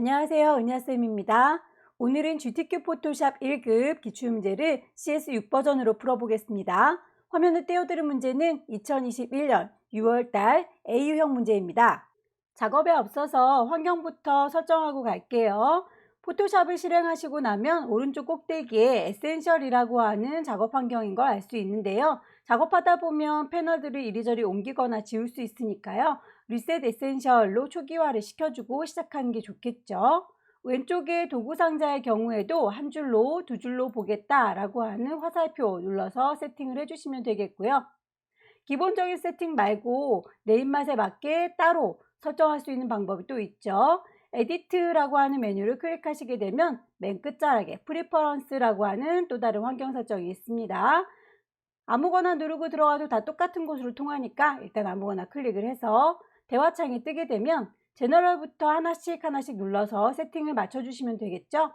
안녕하세요. 은하쌤입니다. 오늘은 GTQ 포토샵 1급 기출문제를 CS6 버전으로 풀어보겠습니다. 화면을 떼어드린 문제는 2021년 6월달 A유형 문제입니다. 작업에 앞서서 환경부터 설정하고 갈게요. 포토샵을 실행하시고 나면 오른쪽 꼭대기에 에센셜이라고 하는 작업 환경인 걸 알 수 있는데요. 작업하다 보면 패널들을 이리저리 옮기거나 지울 수 있으니까요. 리셋 에센셜로 초기화를 시켜주고 시작하는 게 좋겠죠. 왼쪽에 도구 상자의 경우에도 한 줄로 두 줄로 보겠다라고 하는 화살표 눌러서 세팅을 해주시면 되겠고요. 기본적인 세팅 말고 내 입맛에 맞게 따로 설정할 수 있는 방법이 또 있죠. 에디트라고 하는 메뉴를 클릭하시게 되면 맨 끝자락에 프리퍼런스라고 하는 또 다른 환경 설정이 있습니다. 아무거나 누르고 들어가도 다 똑같은 곳으로 통하니까 일단 아무거나 클릭을 해서 대화창이 뜨게 되면 제너럴부터 하나씩 눌러서 세팅을 맞춰주시면 되겠죠.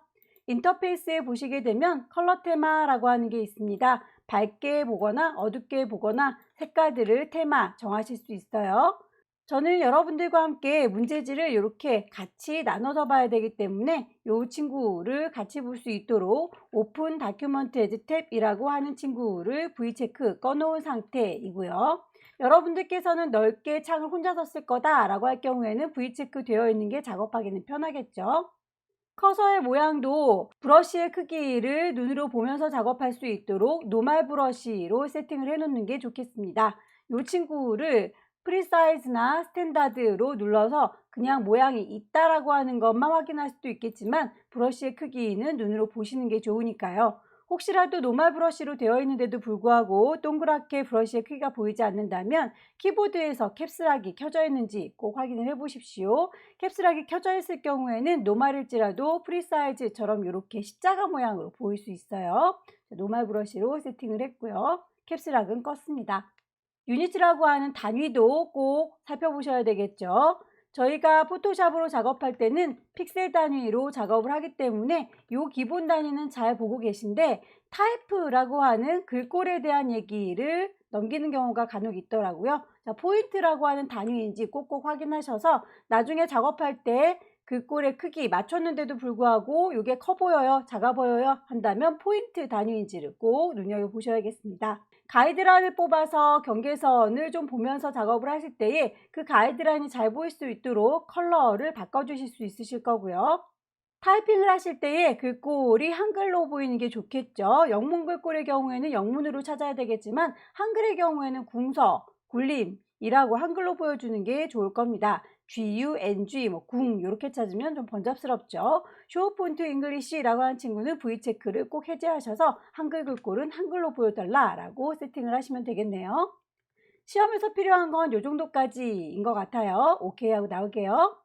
인터페이스에 보시게 되면 컬러 테마라고 하는 게 있습니다. 밝게 보거나 어둡게 보거나 색깔들을 테마 정하실 수 있어요. 저는 여러분들과 함께 문제지를 이렇게 같이 나눠서 봐야 되기 때문에 이 친구를 같이 볼 수 있도록 오픈 다큐먼트 에즈 탭이라고 하는 친구를 V체크 꺼놓은 상태이고요. 여러분들께서는 넓게 창을 혼자서 쓸 거다라고 할 경우에는 V체크 되어 있는 게 작업하기는 편하겠죠. 커서의 모양도 브러쉬의 크기를 눈으로 보면서 작업할 수 있도록 노멀 브러쉬로 세팅을 해 놓는 게 좋겠습니다. 이 친구를 프리사이즈나 스탠다드로 눌러서 그냥 모양이 있다라고 하는 것만 확인할 수도 있겠지만 브러쉬의 크기는 눈으로 보시는 게 좋으니까요. 혹시라도 노멀 브러쉬로 되어 있는데도 불구하고 동그랗게 브러쉬의 크기가 보이지 않는다면 키보드에서 캡스락이 켜져 있는지 꼭 확인을 해 보십시오. 캡스락이 켜져 있을 경우에는 노멀일지라도 프리사이즈처럼 이렇게 십자가 모양으로 보일 수 있어요. 노멀 브러쉬로 세팅을 했고요. 캡스락은 껐습니다. 유닛이라고 하는 단위도 꼭 살펴보셔야 되겠죠. 저희가 포토샵으로 작업할 때는 픽셀 단위로 작업을 하기 때문에 이 기본 단위는 잘 보고 계신데 타입라고 하는 글꼴에 대한 얘기를 넘기는 경우가 간혹 있더라고요. 자, 포인트라고 하는 단위인지 꼭꼭 확인하셔서 나중에 작업할 때 글꼴의 크기 맞췄는데도 불구하고 이게 커 보여요, 작아 보여요 한다면 포인트 단위인지를 꼭 눈여겨보셔야겠습니다. 가이드라인을 뽑아서 경계선을 좀 보면서 작업을 하실 때에 그 가이드라인이 잘 보일 수 있도록 컬러를 바꿔주실 수 있으실 거고요. 타이핑을 하실 때에 글꼴이 한글로 보이는 게 좋겠죠. 영문 글꼴의 경우에는 영문으로 찾아야 되겠지만 한글의 경우에는 궁서, 굴림이라고 한글로 보여주는 게 좋을 겁니다. GUNG, 궁 이렇게 찾으면 좀 번잡스럽죠. 쇼 폰트 잉글리시라고 하는 친구는 V체크를 꼭 해제하셔서 한글 글꼴은 한글로 보여달라고 세팅을 하시면 되겠네요. 시험에서 필요한 건 이 정도까지인 것 같아요. 오케이 하고 나올게요.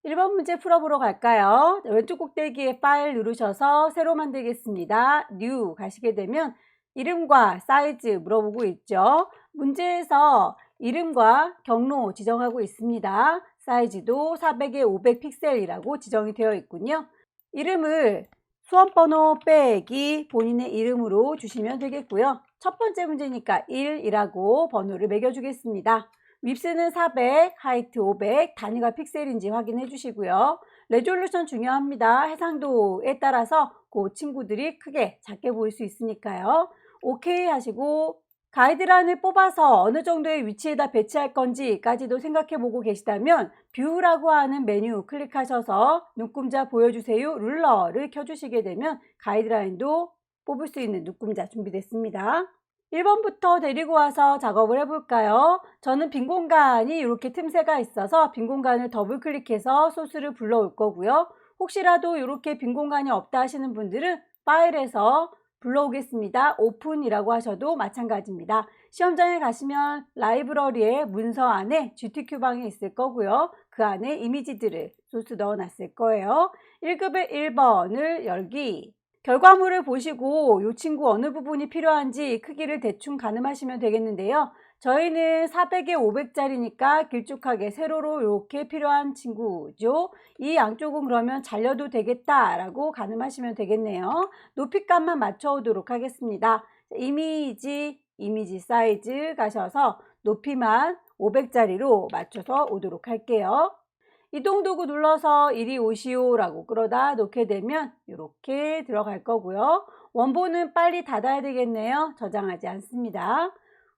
1번 문제 풀어보러 갈까요? 왼쪽 꼭대기에 파일 누르셔서 새로 만들겠습니다. New 가시게 되면 이름과 사이즈 물어보고 있죠. 문제에서 이름과 경로 지정하고 있습니다. 사이즈도 400에 500 픽셀이라고 지정이 되어 있군요. 이름을 수험번호 빼기 본인의 이름으로 주시면 되겠고요. 첫 번째 문제니까 1이라고 번호를 매겨주겠습니다. 윕스는 400, 하이트 500, 단위가 픽셀인지 확인해 주시고요. 레졸루션 중요합니다. 해상도에 따라서 그 친구들이 크게 작게 보일 수 있으니까요. 오케이 하시고 가이드라인을 뽑아서 어느 정도의 위치에다 배치할 건지까지도 생각해 보고 계시다면 뷰라고 하는 메뉴 클릭하셔서 눈금자 보여주세요 룰러를 켜주시게 되면 가이드라인도 뽑을 수 있는 눈금자 준비됐습니다. 1번부터 데리고 와서 작업을 해볼까요? 저는 빈 공간이 이렇게 틈새가 있어서 빈 공간을 더블 클릭해서 소스를 불러올 거고요. 혹시라도 이렇게 빈 공간이 없다 하시는 분들은 파일에서 불러오겠습니다. 오픈이라고 하셔도 마찬가지입니다. 시험장에 가시면 라이브러리의 문서 안에 GTQ방이 있을 거고요. 그 안에 이미지들을 소스 넣어놨을 거예요. 1급의 1번을 열기. 결과물을 보시고 이 친구 어느 부분이 필요한지 크기를 대충 가늠하시면 되겠는데요. 저희는 400에 500짜리니까 길쭉하게 세로로 이렇게 필요한 친구죠. 이 양쪽은 그러면 잘려도 되겠다라고 가늠하시면 되겠네요. 높이값만 맞춰오도록 하겠습니다. 이미지 사이즈 가셔서 높이만 500짜리로 맞춰서 오도록 할게요. 이동 도구 눌러서 이리 오시오 라고 끌어다 놓게 되면 이렇게 들어갈 거고요. 원본은 빨리 닫아야 되겠네요. 저장하지 않습니다.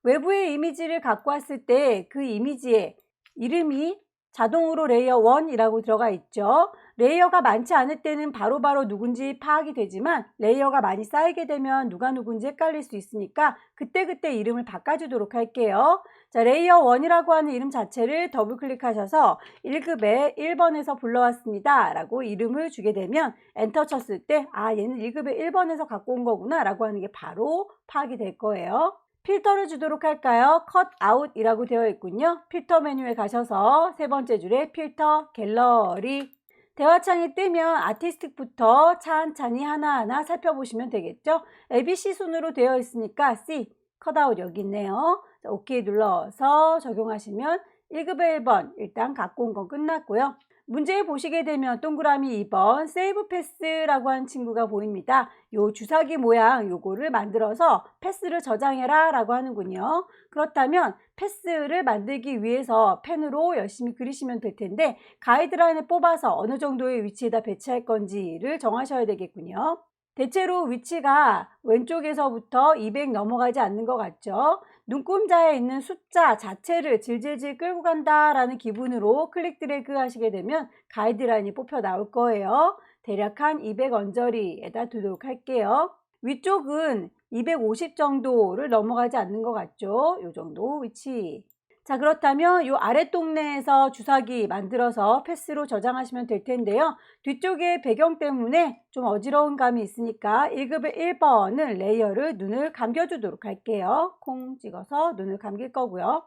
외부의 이미지를 갖고 왔을 때 그 이미지에 이름이 자동으로 레이어 1이라고 들어가 있죠. 레이어가 많지 않을 때는 바로바로 누군지 파악이 되지만 레이어가 많이 쌓이게 되면 누가 누군지 헷갈릴 수 있으니까 그때그때 이름을 바꿔주도록 할게요. 자, 레이어 1이라고 하는 이름 자체를 더블 클릭하셔서 1급에 1번에서 불러왔습니다 라고 이름을 주게 되면 엔터 쳤을 때 얘는 1급에 1번에서 갖고 온 거구나 라고 하는 게 바로 파악이 될 거예요. 필터를 주도록 할까요? 컷 아웃 이라고 되어 있군요. 필터 메뉴에 가셔서 세 번째 줄에 필터 갤러리, 대화창이 뜨면 아티스틱부터 찬찬히 하나하나 살펴보시면 되겠죠. ABC 순으로 되어 있으니까 C, 컷아웃 여기 있네요. 자, OK 눌러서 적용하시면 1급의 1번 일단 갖고 온 건 끝났고요. 문제 보시게 되면 동그라미 2번 세이브 패스라고 하는 친구가 보입니다. 요 주사기 모양 요거를 만들어서 패스를 저장해라 라고 하는군요. 그렇다면 패스를 만들기 위해서 펜으로 열심히 그리시면 될 텐데 가이드라인을 뽑아서 어느 정도의 위치에다 배치할 건지를 정하셔야 되겠군요. 대체로 위치가 왼쪽에서부터 200 넘어가지 않는 것 같죠? 눈금자에 있는 숫자 자체를 질질질 끌고 간다 라는 기분으로 클릭 드래그 하시게 되면 가이드라인이 뽑혀 나올 거예요. 대략 한 200 언저리에다 두도록 할게요. 위쪽은 250 정도를 넘어가지 않는 것 같죠? 이 정도 위치. 자, 그렇다면 이 아래 동네에서 주사기 만들어서 패스로 저장하시면 될 텐데요. 뒤쪽에 배경 때문에 좀 어지러운 감이 있으니까 1급의 1번은 레이어를 눈을 감겨주도록 할게요. 콩 찍어서 눈을 감길 거고요.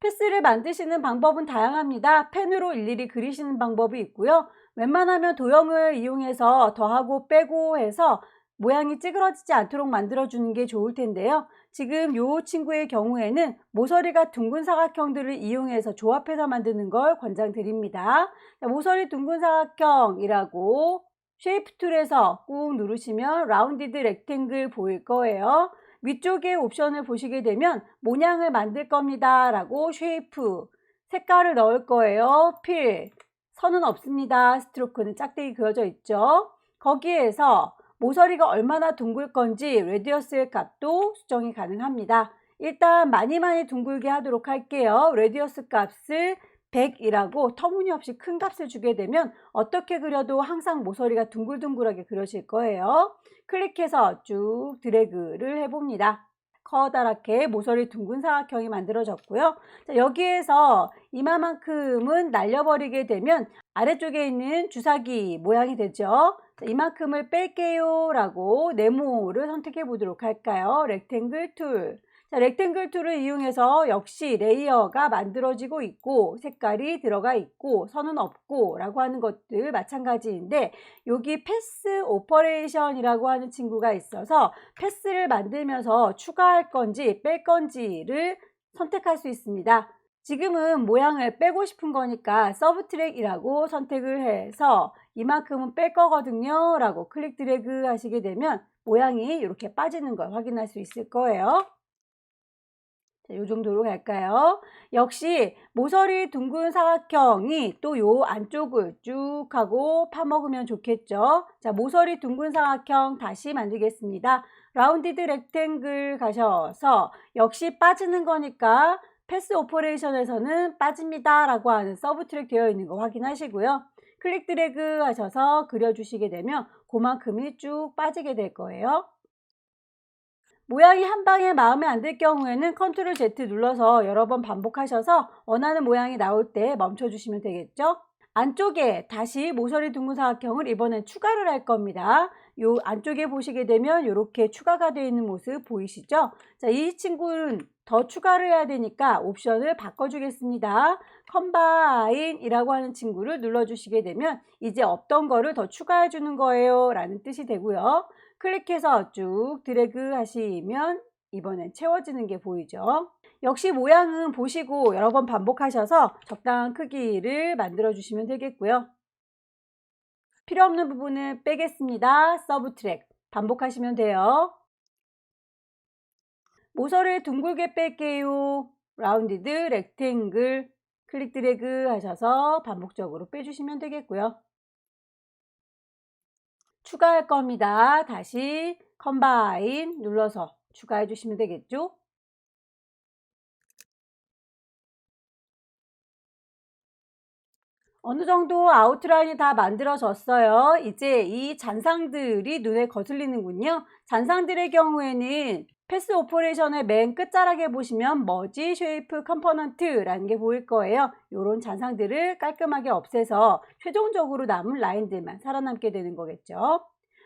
패스를 만드시는 방법은 다양합니다. 펜으로 일일이 그리시는 방법이 있고요. 웬만하면 도형을 이용해서 더하고 빼고 해서 모양이 찌그러지지 않도록 만들어주는 게 좋을 텐데요. 지금 이 친구의 경우에는 모서리가 둥근 사각형들을 이용해서 조합해서 만드는 걸 권장드립니다. 모서리 둥근 사각형이라고 쉐이프 툴에서 꾹 누르시면 라운디드 렉탱글 보일 거예요. 위쪽에 옵션을 보시게 되면 모양을 만들 겁니다 라고 쉐이프, 색깔을 넣을 거예요. 필, 선은 없습니다. 스트로크는 짝대기 그려져 있죠. 거기에서 모서리가 얼마나 둥글 건지 레디어스의 값도 수정이 가능합니다. 일단 많이 둥글게 하도록 할게요. 레디어스 값을 100이라고 터무니없이 큰 값을 주게 되면 어떻게 그려도 항상 모서리가 둥글둥글하게 그려질 거예요. 클릭해서 쭉 드래그를 해봅니다. 커다랗게 모서리 둥근 사각형이 만들어졌고요. 자, 여기에서 이마만큼은 날려버리게 되면 아래쪽에 있는 주사기 모양이 되죠. 자, 이만큼을 뺄게요 라고 네모를 선택해 보도록 할까요? 렉탱글 툴. 자, 렉탱글 툴을 이용해서 역시 레이어가 만들어지고 있고 색깔이 들어가 있고 선은 없고 라고 하는 것들 마찬가지인데 여기 패스 오퍼레이션이라고 하는 친구가 있어서 패스를 만들면서 추가할 건지 뺄 건지를 선택할 수 있습니다. 지금은 모양을 빼고 싶은 거니까 서브트랙이라고 선택을 해서 이만큼은 뺄 거거든요 라고 클릭 드래그 하시게 되면 모양이 이렇게 빠지는 걸 확인할 수 있을 거예요. 자, 이 정도로 갈까요? 역시 모서리 둥근 사각형이 또 요 안쪽을 쭉 하고 파먹으면 좋겠죠. 자, 모서리 둥근 사각형 다시 만들겠습니다. 라운디드 렉탱글 가셔서 역시 빠지는 거니까 패스 오퍼레이션에서는 빠집니다 라고 하는 서브 트랙 되어 있는 거 확인하시고요. 클릭 드래그 하셔서 그려주시게 되면 그만큼이 쭉 빠지게 될 거예요. 모양이 한 방에 마음에 안 들 경우에는 컨트롤 Z 눌러서 여러 번 반복하셔서 원하는 모양이 나올 때 멈춰주시면 되겠죠. 안쪽에 다시 모서리 둥근 사각형을 이번엔 추가를 할 겁니다. 요 안쪽에 보시게 되면 이렇게 추가가 되어 있는 모습 보이시죠? 자, 이 친구는 더 추가를 해야 되니까 옵션을 바꿔주겠습니다. 컴바인 이라고 하는 친구를 눌러주시게 되면 이제 없던 거를 더 추가해 주는 거예요 라는 뜻이 되고요. 클릭해서 쭉 드래그 하시면 이번엔 채워지는 게 보이죠. 역시 모양은 보시고 여러 번 반복하셔서 적당한 크기를 만들어 주시면 되겠고요. 필요 없는 부분을 빼겠습니다. 서브 트랙 반복하시면 돼요. 모서리를 둥글게 뺄게요. 라운디드 렉탱글 클릭 드래그 하셔서 반복적으로 빼주시면 되겠고요. 추가할 겁니다. 다시 컴바인 눌러서 추가해 주시면 되겠죠. 어느 정도 아웃라인이 다 만들어졌어요. 이제 이 잔상들이 눈에 거슬리는군요. 잔상들의 경우에는 패스 오퍼레이션의 맨 끝자락에 보시면 머지 쉐이프 컴포넌트라는 게 보일 거예요. 이런 잔상들을 깔끔하게 없애서 최종적으로 남은 라인들만 살아남게 되는 거겠죠.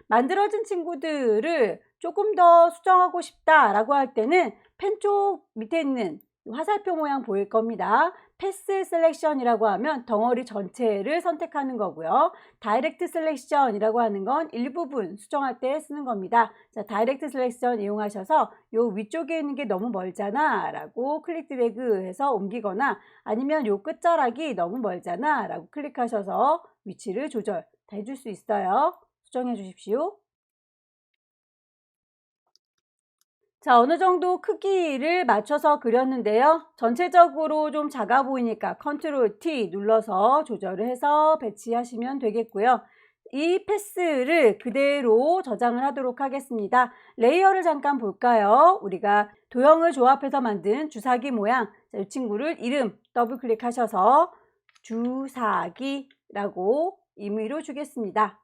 만들어진 친구들을 조금 더 수정하고 싶다라고 할 때는 펜 쪽 밑에 있는 화살표 모양 보일 겁니다. 패스 셀렉션이라고 하면 덩어리 전체를 선택하는 거고요. 다이렉트 셀렉션이라고 하는 건 일부분 수정할 때 쓰는 겁니다. 자, 다이렉트 셀렉션 이용하셔서 요 위쪽에 있는 게 너무 멀잖아 라고 클릭 드래그 해서 옮기거나 아니면 요 끝자락이 너무 멀잖아 라고 클릭하셔서 위치를 조절 다 해줄 수 있어요. 수정해 주십시오. 자, 어느 정도 크기를 맞춰서 그렸는데요. 전체적으로 좀 작아 보이니까 컨트롤 T 눌러서 조절을 해서 배치하시면 되겠고요. 이 패스를 그대로 저장을 하도록 하겠습니다. 레이어를 잠깐 볼까요? 우리가 도형을 조합해서 만든 주사기 모양, 자, 이 친구를 이름 더블 클릭하셔서 주사기라고 임의로 주겠습니다.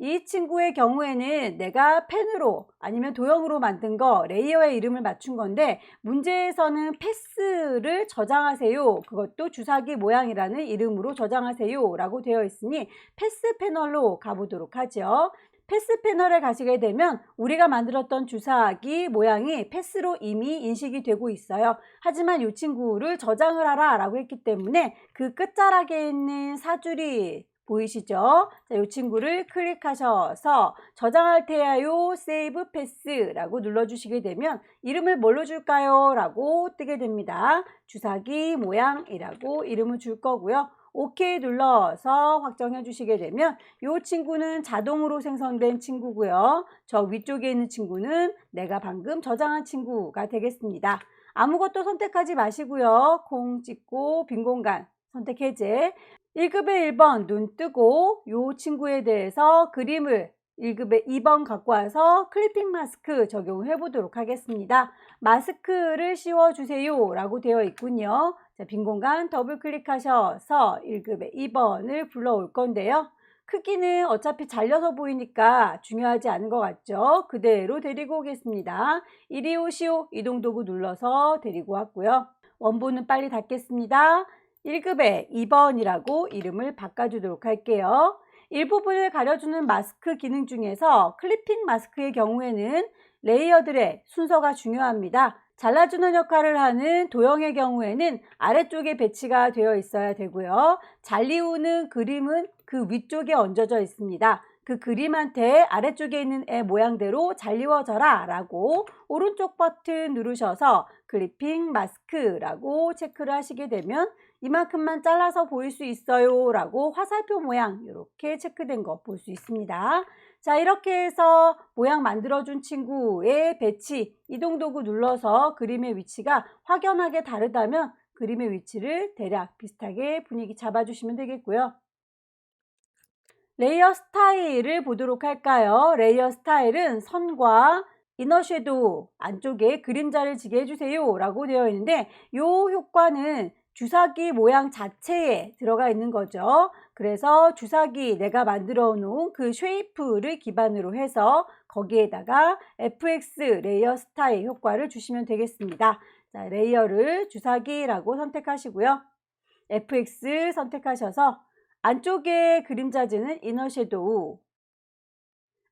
이 친구의 경우에는 내가 펜으로 아니면 도형으로 만든 거 레이어의 이름을 맞춘 건데 문제에서는 패스를 저장하세요. 그것도 주사기 모양이라는 이름으로 저장하세요 라고 되어 있으니 패스 패널로 가보도록 하죠. 패스 패널에 가시게 되면 우리가 만들었던 주사기 모양이 패스로 이미 인식이 되고 있어요. 하지만 이 친구를 저장을 하라 라고 했기 때문에 그 끝자락에 있는 사줄이 보이시죠? 자, 이 친구를 클릭하셔서 저장할 테야요 세이브 패스라고 눌러주시게 되면 이름을 뭘로 줄까요? 라고 뜨게 됩니다. 주사기 모양이라고 이름을 줄 거고요. OK 눌러서 확정해 주시게 되면 이 친구는 자동으로 생성된 친구고요. 저 위쪽에 있는 친구는 내가 방금 저장한 친구가 되겠습니다. 아무것도 선택하지 마시고요. 콩 찍고 빈 공간 선택 해제. 1급의 1번 눈 뜨고 이 친구에 대해서 그림을 1급의 2번 갖고 와서 클리핑 마스크 적용해 보도록 하겠습니다. 마스크를 씌워주세요 라고 되어 있군요. 자, 빈 공간 더블 클릭하셔서 1급의 2번을 불러올 건데요. 크기는 어차피 잘려서 보이니까 중요하지 않은 것 같죠? 그대로 데리고 오겠습니다. 이리 오시오 이동도구 눌러서 데리고 왔고요. 원본은 빨리 닫겠습니다. 1급의 2번이라고 이름을 바꿔주도록 할게요. 일부분을 가려주는 마스크 기능 중에서 클리핑 마스크의 경우에는 레이어들의 순서가 중요합니다. 잘라주는 역할을 하는 도형의 경우에는 아래쪽에 배치가 되어 있어야 되고요. 잘리우는 그림은 그 위쪽에 얹어져 있습니다. 그 그림한테 아래쪽에 있는 애 모양대로 잘리워져라 라고 오른쪽 버튼 누르셔서 클리핑 마스크라고 체크를 하시게 되면 이만큼만 잘라서 보일 수 있어요 라고 화살표 모양 이렇게 체크된 거 볼 수 있습니다. 자, 이렇게 해서 모양 만들어준 친구의 배치 이동도구 눌러서 그림의 위치가 확연하게 다르다면 그림의 위치를 대략 비슷하게 분위기 잡아주시면 되겠고요. 레이어 스타일을 보도록 할까요? 레이어 스타일은 선과 이너 섀도우 안쪽에 그림자를 지게 해주세요 라고 되어 있는데 이 효과는 주사기 모양 자체에 들어가 있는 거죠. 그래서 주사기 내가 만들어 놓은 그 쉐이프를 기반으로 해서 거기에다가 FX 레이어 스타일 효과를 주시면 되겠습니다. 자, 레이어를 주사기라고 선택하시고요. FX 선택하셔서 안쪽에 그림자지는 이너 섀도우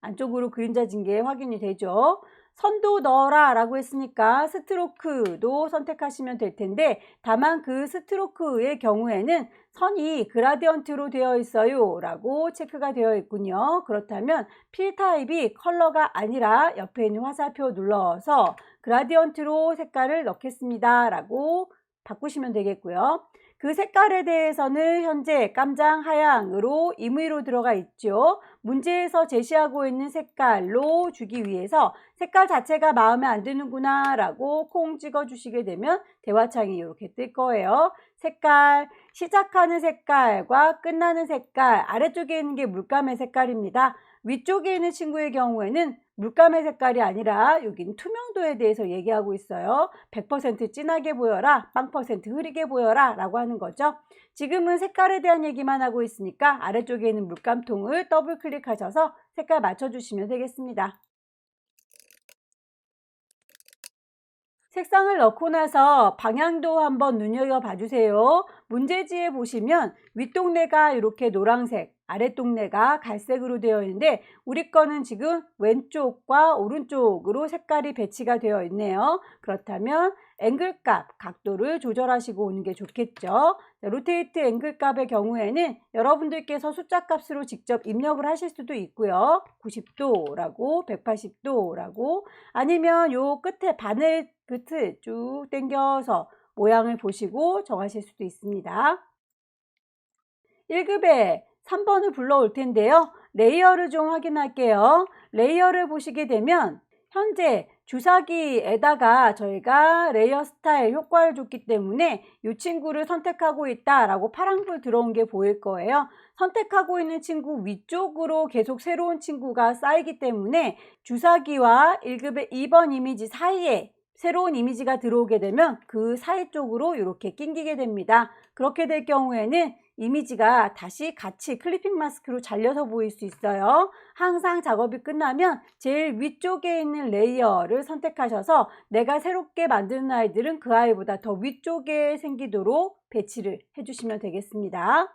안쪽으로 그림자진 게 확인이 되죠. 선도 넣어라 라고 했으니까 스트로크도 선택하시면 될 텐데 다만 그 스트로크의 경우에는 선이 그라디언트로 되어 있어요 라고 체크가 되어 있군요. 그렇다면 필 타입이 컬러가 아니라 옆에 있는 화살표 눌러서 그라디언트로 색깔을 넣겠습니다 라고 바꾸시면 되겠고요. 그 색깔에 대해서는 현재 깜장 하향으로 임의로 들어가 있죠. 문제에서 제시하고 있는 색깔로 주기 위해서 색깔 자체가 마음에 안 드는구나 라고 콩 찍어 주시게 되면 대화창이 이렇게 뜰 거예요. 색깔, 시작하는 색깔과 끝나는 색깔, 아래쪽에 있는 게 물감의 색깔입니다. 위쪽에 있는 친구의 경우에는 물감의 색깔이 아니라 여기는 투명도에 대해서 얘기하고 있어요. 100% 진하게 보여라, 0% 흐리게 보여라 라고 하는 거죠. 지금은 색깔에 대한 얘기만 하고 있으니까 아래쪽에 있는 물감통을 더블 클릭하셔서 색깔 맞춰주시면 되겠습니다. 색상을 넣고 나서 방향도 한번 눈여겨봐 주세요. 문제지에 보시면 윗동네가 이렇게 노란색, 아랫동네가 갈색으로 되어 있는데 우리 거는 지금 왼쪽과 오른쪽으로 색깔이 배치가 되어 있네요. 그렇다면 앵글 값, 각도를 조절하시고 오는 게 좋겠죠. 로테이트 앵글 값의 경우에는 여러분들께서 숫자 값으로 직접 입력을 하실 수도 있고요. 90도라고 180도라고 아니면 요 끝에 바늘 끝을 쭉 당겨서 모양을 보시고 정하실 수도 있습니다. 1급에 3번을 불러올 텐데요. 레이어를 좀 확인할게요. 레이어를 보시게 되면 현재 주사기에다가 저희가 레이어 스타일 효과를 줬기 때문에 이 친구를 선택하고 있다라고 파란불 들어온 게 보일 거예요. 선택하고 있는 친구 위쪽으로 계속 새로운 친구가 쌓이기 때문에 주사기와 1급의 2번 이미지 사이에 새로운 이미지가 들어오게 되면 그 사이 쪽으로 이렇게 낑기게 됩니다. 그렇게 될 경우에는 이미지가 다시 같이 클리핑 마스크로 잘려서 보일 수 있어요. 항상 작업이 끝나면 제일 위쪽에 있는 레이어를 선택하셔서 내가 새롭게 만드는 아이들은 그 아이보다 더 위쪽에 생기도록 배치를 해주시면 되겠습니다.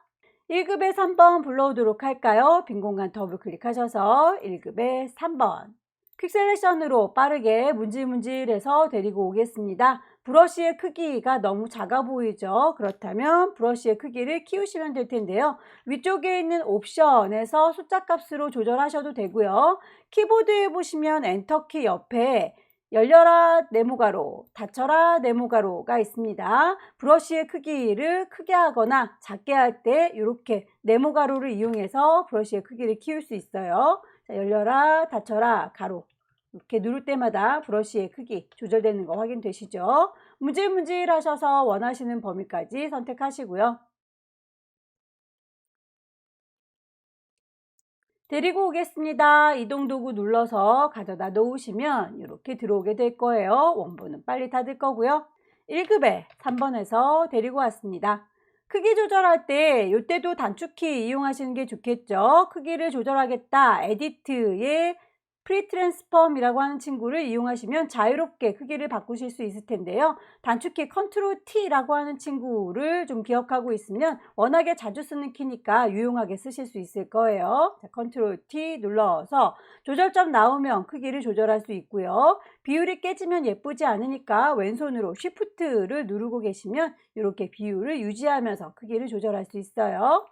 1급의 3번 불러오도록 할까요? 빈 공간 더블 클릭하셔서 1급의 3번 퀵 셀렉션으로 빠르게 문질문질해서 데리고 오겠습니다. 브러쉬의 크기가 너무 작아 보이죠? 그렇다면 브러쉬의 크기를 키우시면 될 텐데요. 위쪽에 있는 옵션에서 숫자 값으로 조절하셔도 되고요. 키보드에 보시면 엔터키 옆에 열려라 네모가로, 닫혀라 네모가로가 있습니다. 브러쉬의 크기를 크게 하거나 작게 할 때 이렇게 네모가로를 이용해서 브러쉬의 크기를 키울 수 있어요. 자, 열려라, 닫혀라, 가로. 이렇게 누를 때마다 브러쉬의 크기 조절되는 거 확인되시죠? 문질문질 하셔서 원하시는 범위까지 선택하시고요. 데리고 오겠습니다. 이동 도구 눌러서 가져다 놓으시면 이렇게 들어오게 될 거예요. 원본은 빨리 닫을 거고요. 1급에 3번에서 데리고 왔습니다. 크기 조절할 때 이때도 단축키 이용하시는 게 좋겠죠. 크기를 조절하겠다. 에디트에 프리트랜스폼이라고 하는 친구를 이용하시면 자유롭게 크기를 바꾸실 수 있을 텐데요. 단축키 컨트롤 T라고 하는 친구를 좀 기억하고 있으면 워낙에 자주 쓰는 키니까 유용하게 쓰실 수 있을 거예요. 자, 컨트롤 T 눌러서 조절점 나오면 크기를 조절할 수 있고요. 비율이 깨지면 예쁘지 않으니까 왼손으로 쉬프트를 누르고 계시면 이렇게 비율을 유지하면서 크기를 조절할 수 있어요.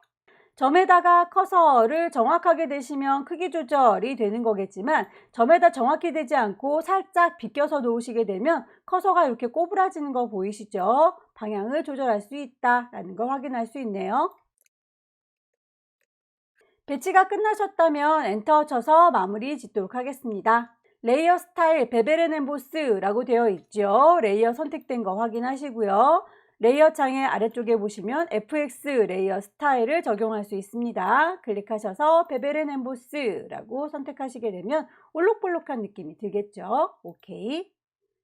점에다가 커서를 정확하게 대시면 크기 조절이 되는 거겠지만 점에다 정확히 되지 않고 살짝 비껴서 놓으시게 되면 커서가 이렇게 꼬부라지는 거 보이시죠? 방향을 조절할 수 있다라는 걸 확인할 수 있네요. 배치가 끝나셨다면 엔터 쳐서 마무리 짓도록 하겠습니다. 레이어 스타일 베벨 엠보스라고 되어 있죠. 레이어 선택된 거 확인하시고요. 레이어 창의 아래쪽에 보시면 FX 레이어 스타일을 적용할 수 있습니다. 클릭하셔서 베벨 엠보스라고 선택하시게 되면 올록볼록한 느낌이 들겠죠. 오케이.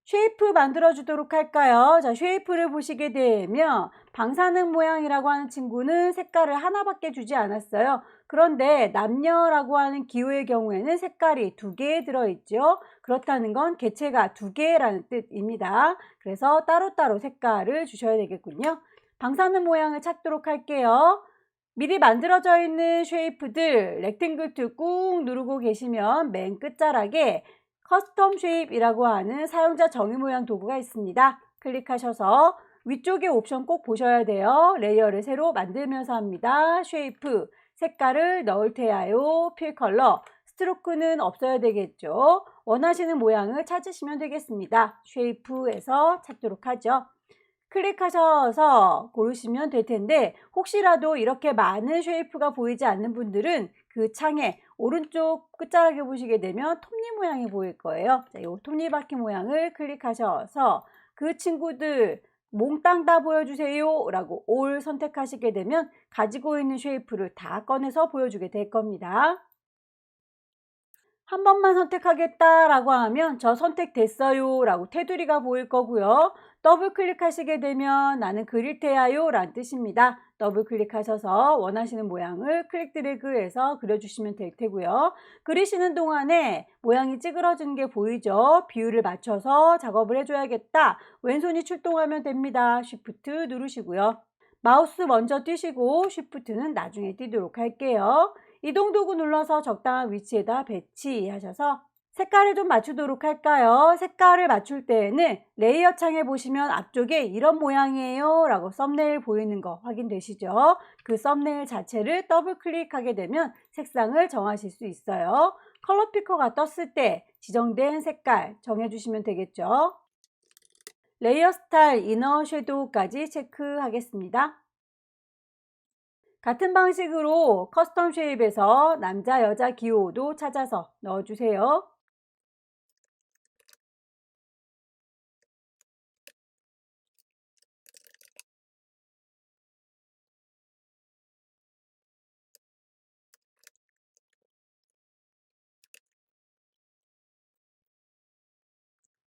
쉐이프 만들어 주도록 할까요? 자, 쉐이프를 보시게 되면 방사능 모양이라고 하는 친구는 색깔을 하나밖에 주지 않았어요. 그런데 남녀라고 하는 기호의 경우에는 색깔이 2개 들어있죠. 그렇다는 건 개체가 2개라는 뜻입니다. 그래서 따로따로 색깔을 주셔야 되겠군요. 방사능 모양을 찾도록 할게요. 미리 만들어져 있는 쉐이프들 렉탱글 툴 꾹 누르고 계시면 맨 끝자락에 커스텀 쉐입이라고 하는 사용자 정의 모양 도구가 있습니다. 클릭하셔서 위쪽에 옵션 꼭 보셔야 돼요. 레이어를 새로 만들면서 합니다. 쉐이프, 색깔을 넣을 테야요. 필 컬러, 스트로크는 없어야 되겠죠. 원하시는 모양을 찾으시면 되겠습니다. 쉐이프에서 찾도록 하죠. 클릭하셔서 고르시면 될 텐데 혹시라도 이렇게 많은 쉐이프가 보이지 않는 분들은 그 창에 오른쪽 끝자락에 보시게 되면 톱니 모양이 보일 거예요. 자, 이 톱니바퀴 모양을 클릭하셔서 그 친구들 몽땅 다 보여주세요 라고 올 선택하시게 되면 가지고 있는 쉐이프를 다 꺼내서 보여주게 될 겁니다. 한 번만 선택하겠다라고 하면 저 선택됐어요 라고 테두리가 보일 거고요. 더블 클릭하시게 되면 나는 그릴 테야요 라는 뜻입니다. 더블 클릭하셔서 원하시는 모양을 클릭 드래그해서 그려주시면 될 테고요. 그리시는 동안에 모양이 찌그러지는 게 보이죠? 비율을 맞춰서 작업을 해줘야겠다. 왼손이 출동하면 됩니다. 쉬프트 누르시고요. 마우스 먼저 띄시고 쉬프트는 나중에 띄도록 할게요. 이동 도구 눌러서 적당한 위치에다 배치하셔서 색깔을 좀 맞추도록 할까요? 색깔을 맞출 때에는 레이어 창에 보시면 앞쪽에 이런 모양이에요 라고 썸네일 보이는 거 확인되시죠? 그 썸네일 자체를 더블 클릭하게 되면 색상을 정하실 수 있어요. 컬러 피커가 떴을 때 지정된 색깔 정해주시면 되겠죠? 레이어 스타일 이너 섀도우까지 체크하겠습니다. 같은 방식으로 커스텀 쉐입에서 남자 여자 기호도 찾아서 넣어주세요.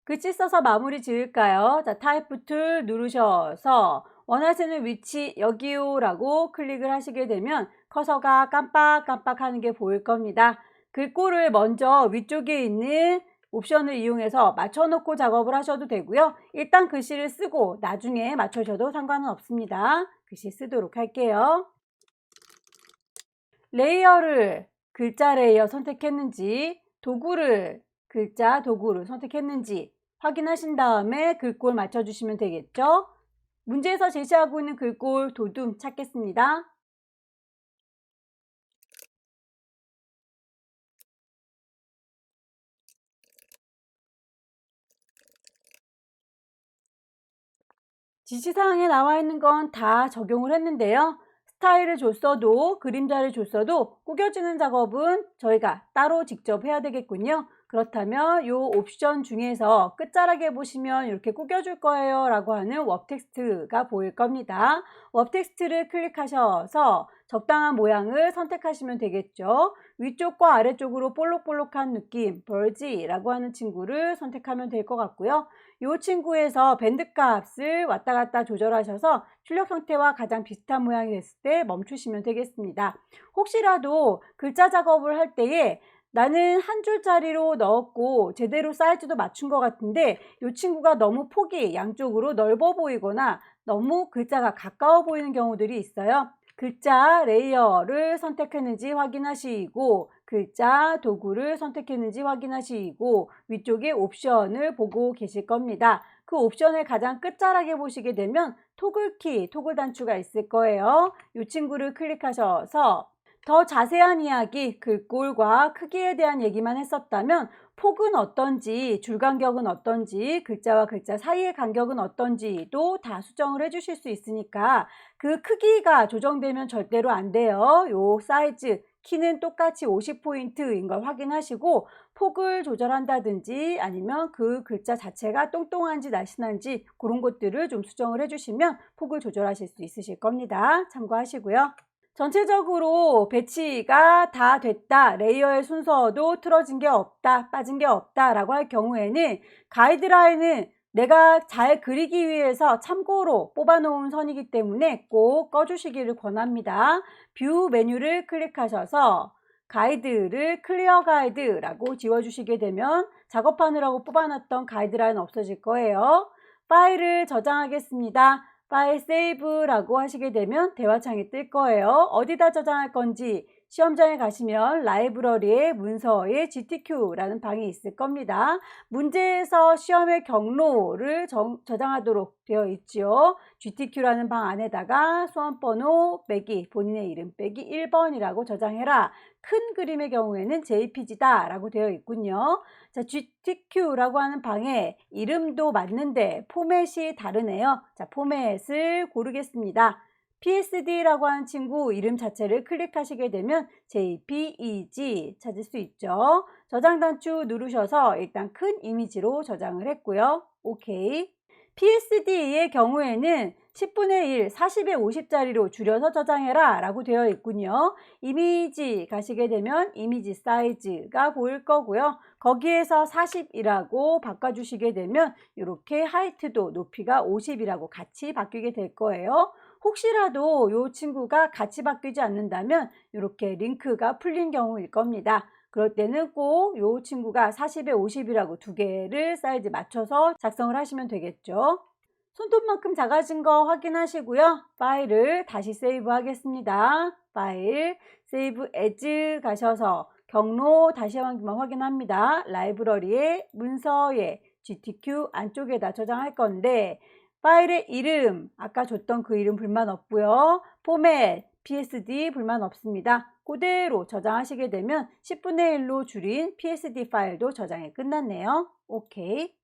글씨 써서 마무리 지을까요? 자, 타입 툴 누르셔서 원하시는 위치 여기요 라고 클릭을 하시게 되면 커서가 깜빡깜빡 하는 게 보일 겁니다. 글꼴을 먼저 위쪽에 있는 옵션을 이용해서 맞춰놓고 작업을 하셔도 되고요. 일단 글씨를 쓰고 나중에 맞춰셔도 상관은 없습니다. 글씨 쓰도록 할게요. 레이어를 글자 레이어 선택했는지 도구를 글자 도구를 선택했는지 확인하신 다음에 글꼴 맞춰주시면 되겠죠. 문제에서 제시하고 있는 글꼴 도둠 찾겠습니다. 지시사항에 나와 있는 건 다 적용을 했는데요. 스타일을 줬어도 그림자를 줬어도 꾸겨지는 작업은 저희가 따로 직접 해야 되겠군요. 그렇다면 이 옵션 중에서 끝자락에 보시면 이렇게 꾸겨줄 거예요 라고 하는 웹 텍스트가 보일 겁니다. 웹 텍스트를 클릭하셔서 적당한 모양을 선택하시면 되겠죠. 위쪽과 아래쪽으로 볼록볼록한 느낌 벌지라고 하는 친구를 선택하면 될 것 같고요. 이 친구에서 밴드 값을 왔다 갔다 조절하셔서 출력 형태와 가장 비슷한 모양이 됐을 때 멈추시면 되겠습니다. 혹시라도 글자 작업을 할 때에 나는 한 줄짜리로 넣었고 제대로 사이즈도 맞춘 것 같은데 이 친구가 너무 폭이 양쪽으로 넓어 보이거나 너무 글자가 가까워 보이는 경우들이 있어요. 글자 레이어를 선택했는지 확인하시고 글자 도구를 선택했는지 확인하시고 위쪽에 옵션을 보고 계실 겁니다. 그 옵션을 가장 끝자락에 보시게 되면 토글키, 토글 단추가 있을 거예요. 이 친구를 클릭하셔서 더 자세한 이야기, 글꼴과 크기에 대한 얘기만 했었다면 폭은 어떤지, 줄 간격은 어떤지, 글자와 글자 사이의 간격은 어떤지도 다 수정을 해주실 수 있으니까 그 크기가 조정되면 절대로 안 돼요. 요 사이즈, 키는 똑같이 50포인트인 걸 확인하시고 폭을 조절한다든지 아니면 그 글자 자체가 똥똥한지 날씬한지 그런 것들을 좀 수정을 해주시면 폭을 조절하실 수 있으실 겁니다. 참고하시고요. 전체적으로 배치가 다 됐다, 레이어의 순서도 틀어진 게 없다, 빠진 게 없다 라고 할 경우에는 가이드라인은 내가 잘 그리기 위해서 참고로 뽑아 놓은 선이기 때문에 꼭 꺼주시기를 권합니다. 뷰 메뉴를 클릭하셔서 가이드를 클리어 가이드라고 지워주시게 되면 작업하느라고 뽑아놨던 가이드라인 없어질 거예요. 파일을 저장하겠습니다. 파일 세이브라고 하시게 되면 대화창이 뜰 거예요. 어디다 저장할 건지 시험장에 가시면 라이브러리에 문서에 GTQ라는 방이 있을 겁니다. 문제에서 시험의 경로를 저장하도록 되어 있지요. GTQ라는 방 안에다가 수험번호 빼기 본인의 이름 빼기 1번이라고 저장해라. 큰 그림의 경우에는 JPG다 라고 되어 있군요. 자, GTQ라고 하는 방에 이름도 맞는데 포맷이 다르네요. 자, 포맷을 고르겠습니다. PSD라고 하는 친구 이름 자체를 클릭하시게 되면 JPEG 찾을 수 있죠. 저장 단추 누르셔서 일단 큰 이미지로 저장을 했고요. 오케이. PSD의 경우에는 10분의 1, 40에 50짜리로 줄여서 저장해라 라고 되어 있군요. 이미지 가시게 되면 이미지 사이즈가 보일 거고요. 거기에서 40이라고 바꿔주시게 되면 이렇게 하이트도 높이가 50이라고 같이 바뀌게 될 거예요. 혹시라도 이 친구가 같이 바뀌지 않는다면 이렇게 링크가 풀린 경우일 겁니다. 그럴 때는 꼭 이 친구가 40에 50이라고 두 개를 사이즈 맞춰서 작성을 하시면 되겠죠. 손톱만큼 작아진 거 확인하시고요. 파일을 다시 세이브 하겠습니다. 파일, 세이브 에즈 가셔서 경로 다시 한번 확인합니다. 라이브러리에 문서에 GTQ 안쪽에다 저장할 건데 파일의 이름, 아까 줬던 그 이름 불만 없고요. 포맷, PSD 불만 없습니다. 그대로 저장하시게 되면 10분의 1로 줄인 PSD 파일도 저장이 끝났네요. 오케이.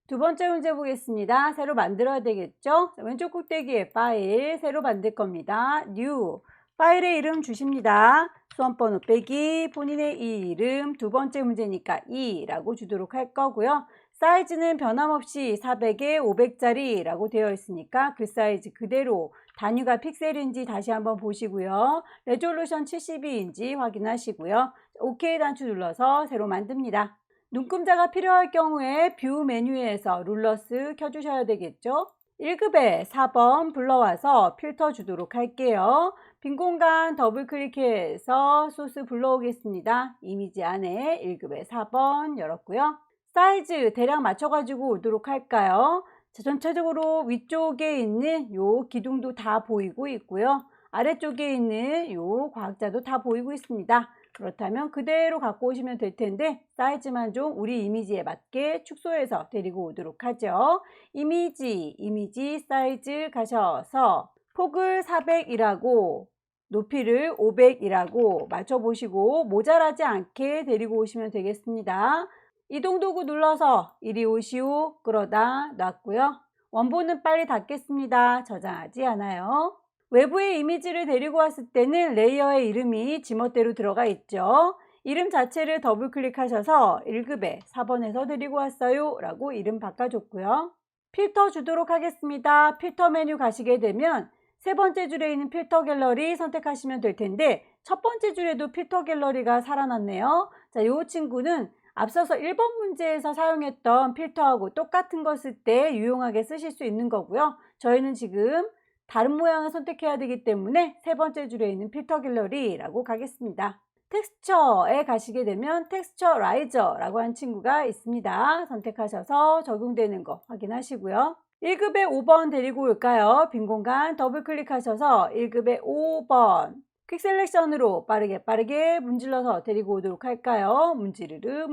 두 번째 문제 보겠습니다. 새로 만들어야 되겠죠? 왼쪽 꼭대기에 파일 새로 만들 겁니다. New. 파일의 이름 주십니다. 수험번호 빼기 본인의 이름 두 번째 문제니까 2라고 주도록 할 거고요. 사이즈는 변함없이 400에 500짜리라고 되어 있으니까 그 사이즈 그대로 단위가 픽셀인지 다시 한번 보시고요. 레졸루션 72인지 확인하시고요. OK 단추 눌러서 새로 만듭니다. 눈금자가 필요할 경우에 뷰 메뉴에서 룰러스 켜주셔야 되겠죠. 1급에 4번 불러와서 필터 주도록 할게요. 빈 공간 더블 클릭해서 소스 불러오겠습니다. 이미지 안에 1급에 4번 열었고요. 사이즈 대략 맞춰가지고 오도록 할까요? 자, 전체적으로 위쪽에 있는 요 기둥도 다 보이고 있고요. 아래쪽에 있는 요 과학자도 다 보이고 있습니다. 그렇다면 그대로 갖고 오시면 될 텐데 사이즈만 좀 우리 이미지에 맞게 축소해서 데리고 오도록 하죠. 이미지 사이즈 가셔서 폭을 400이라고 높이를 500이라고 맞춰보시고 모자라지 않게 데리고 오시면 되겠습니다. 이동 도구 눌러서 이리 오시오 끌어다 놨고요. 원본은 빨리 닫겠습니다. 저장하지 않아요. 외부의 이미지를 데리고 왔을 때는 레이어의 이름이 지멋대로 들어가 있죠. 이름 자체를 더블 클릭하셔서 1급에 4번에서 데리고 왔어요 라고 이름 바꿔줬고요. 필터 주도록 하겠습니다. 필터 메뉴 가시게 되면 세 번째 줄에 있는 필터 갤러리 선택하시면 될 텐데 첫 번째 줄에도 필터 갤러리가 살아났네요. 자, 이 친구는 앞서서 1번 문제에서 사용했던 필터하고 똑같은 거 쓸 때 유용하게 쓰실 수 있는 거고요. 저희는 지금 다른 모양을 선택해야 되기 때문에 세 번째 줄에 있는 필터 갤러리라고 가겠습니다. 텍스처에 가시게 되면 텍스처라이저라고 한 친구가 있습니다. 선택하셔서 적용되는 거 확인하시고요. 1급에 5번 데리고 올까요? 빈 공간 더블 클릭하셔서 1급에 5번 퀵 셀렉션으로 빠르게 문질러서 데리고 오도록 할까요? 문지르르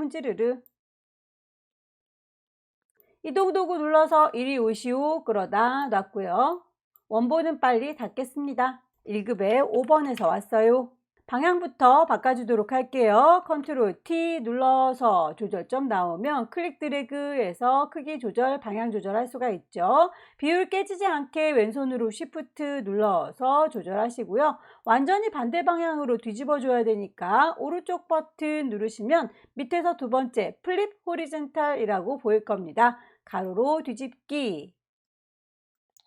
이동 도구 눌러서 이리 오시오 끌어다 놨고요. 원본은 빨리 닫겠습니다. 1급에 5번에서 왔어요. 방향부터 바꿔주도록 할게요. 컨트롤 T 눌러서 조절점 나오면 클릭 드래그해서 크기 조절, 방향 조절할 수가 있죠. 비율 깨지지 않게 왼손으로 Shift 눌러서 조절하시고요. 완전히 반대 방향으로 뒤집어 줘야 되니까 오른쪽 버튼 누르시면 밑에서 두 번째 플립 호리젠탈이라고 보일 겁니다. 가로로 뒤집기.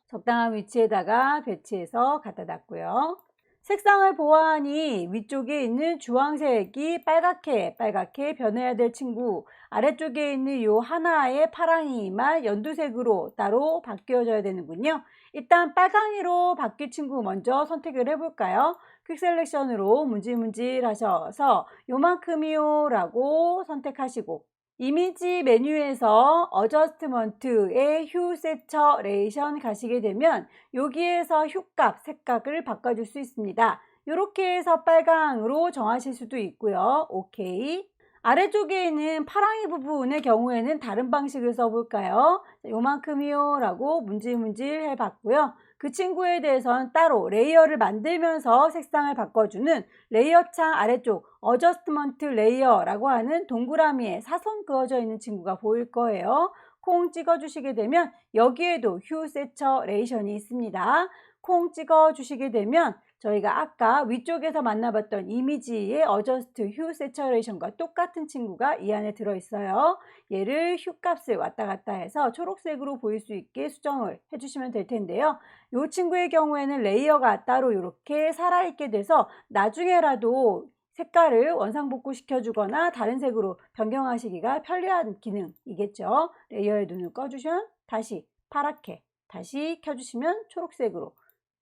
적당한 위치에다가 배치해서 갖다 놨고요. 색상을 보아하니 위쪽에 있는 주황색이 빨갛게 변해야 될 친구, 아래쪽에 있는 요 하나의 파랑이만 연두색으로 따로 바뀌어져야 되는군요. 일단 빨강이로 바뀔 친구 먼저 선택을 해볼까요? 퀵 셀렉션으로 문질문질 하셔서 요만큼이요 라고 선택하시고 이미지 메뉴에서 어저스트먼트의 휴 세처레이션 가시게 되면 여기에서 휴값, 색각을 바꿔줄 수 있습니다. 이렇게 해서 빨강으로 정하실 수도 있고요. 오케이. 아래쪽에 있는 파랑이 부분의 경우에는 다른 방식을 써볼까요? 요만큼이요 라고 문질문질 해봤고요. 그 친구에 대해서는 따로 레이어를 만들면서 색상을 바꿔주는 레이어 창 아래쪽 어저스트먼트 레이어라고 하는 동그라미에 사선 그어져 있는 친구가 보일 거예요. 콩 찍어주시게 되면 여기에도 휴 세처레이션이 있습니다. 콩 찍어주시게 되면 저희가 아까 위쪽에서 만나봤던 이미지의 어저스트 휴 세처레이션과 똑같은 친구가 이 안에 들어있어요. 얘를 휴 값을 왔다 갔다 해서 초록색으로 보일 수 있게 수정을 해주시면 될 텐데요. 이 친구의 경우에는 레이어가 따로 이렇게 살아있게 돼서 나중에라도 색깔을 원상복구 시켜주거나 다른 색으로 변경하시기가 편리한 기능이겠죠. 레이어의 눈을 꺼주시면 다시 파랗게, 다시 켜주시면 초록색으로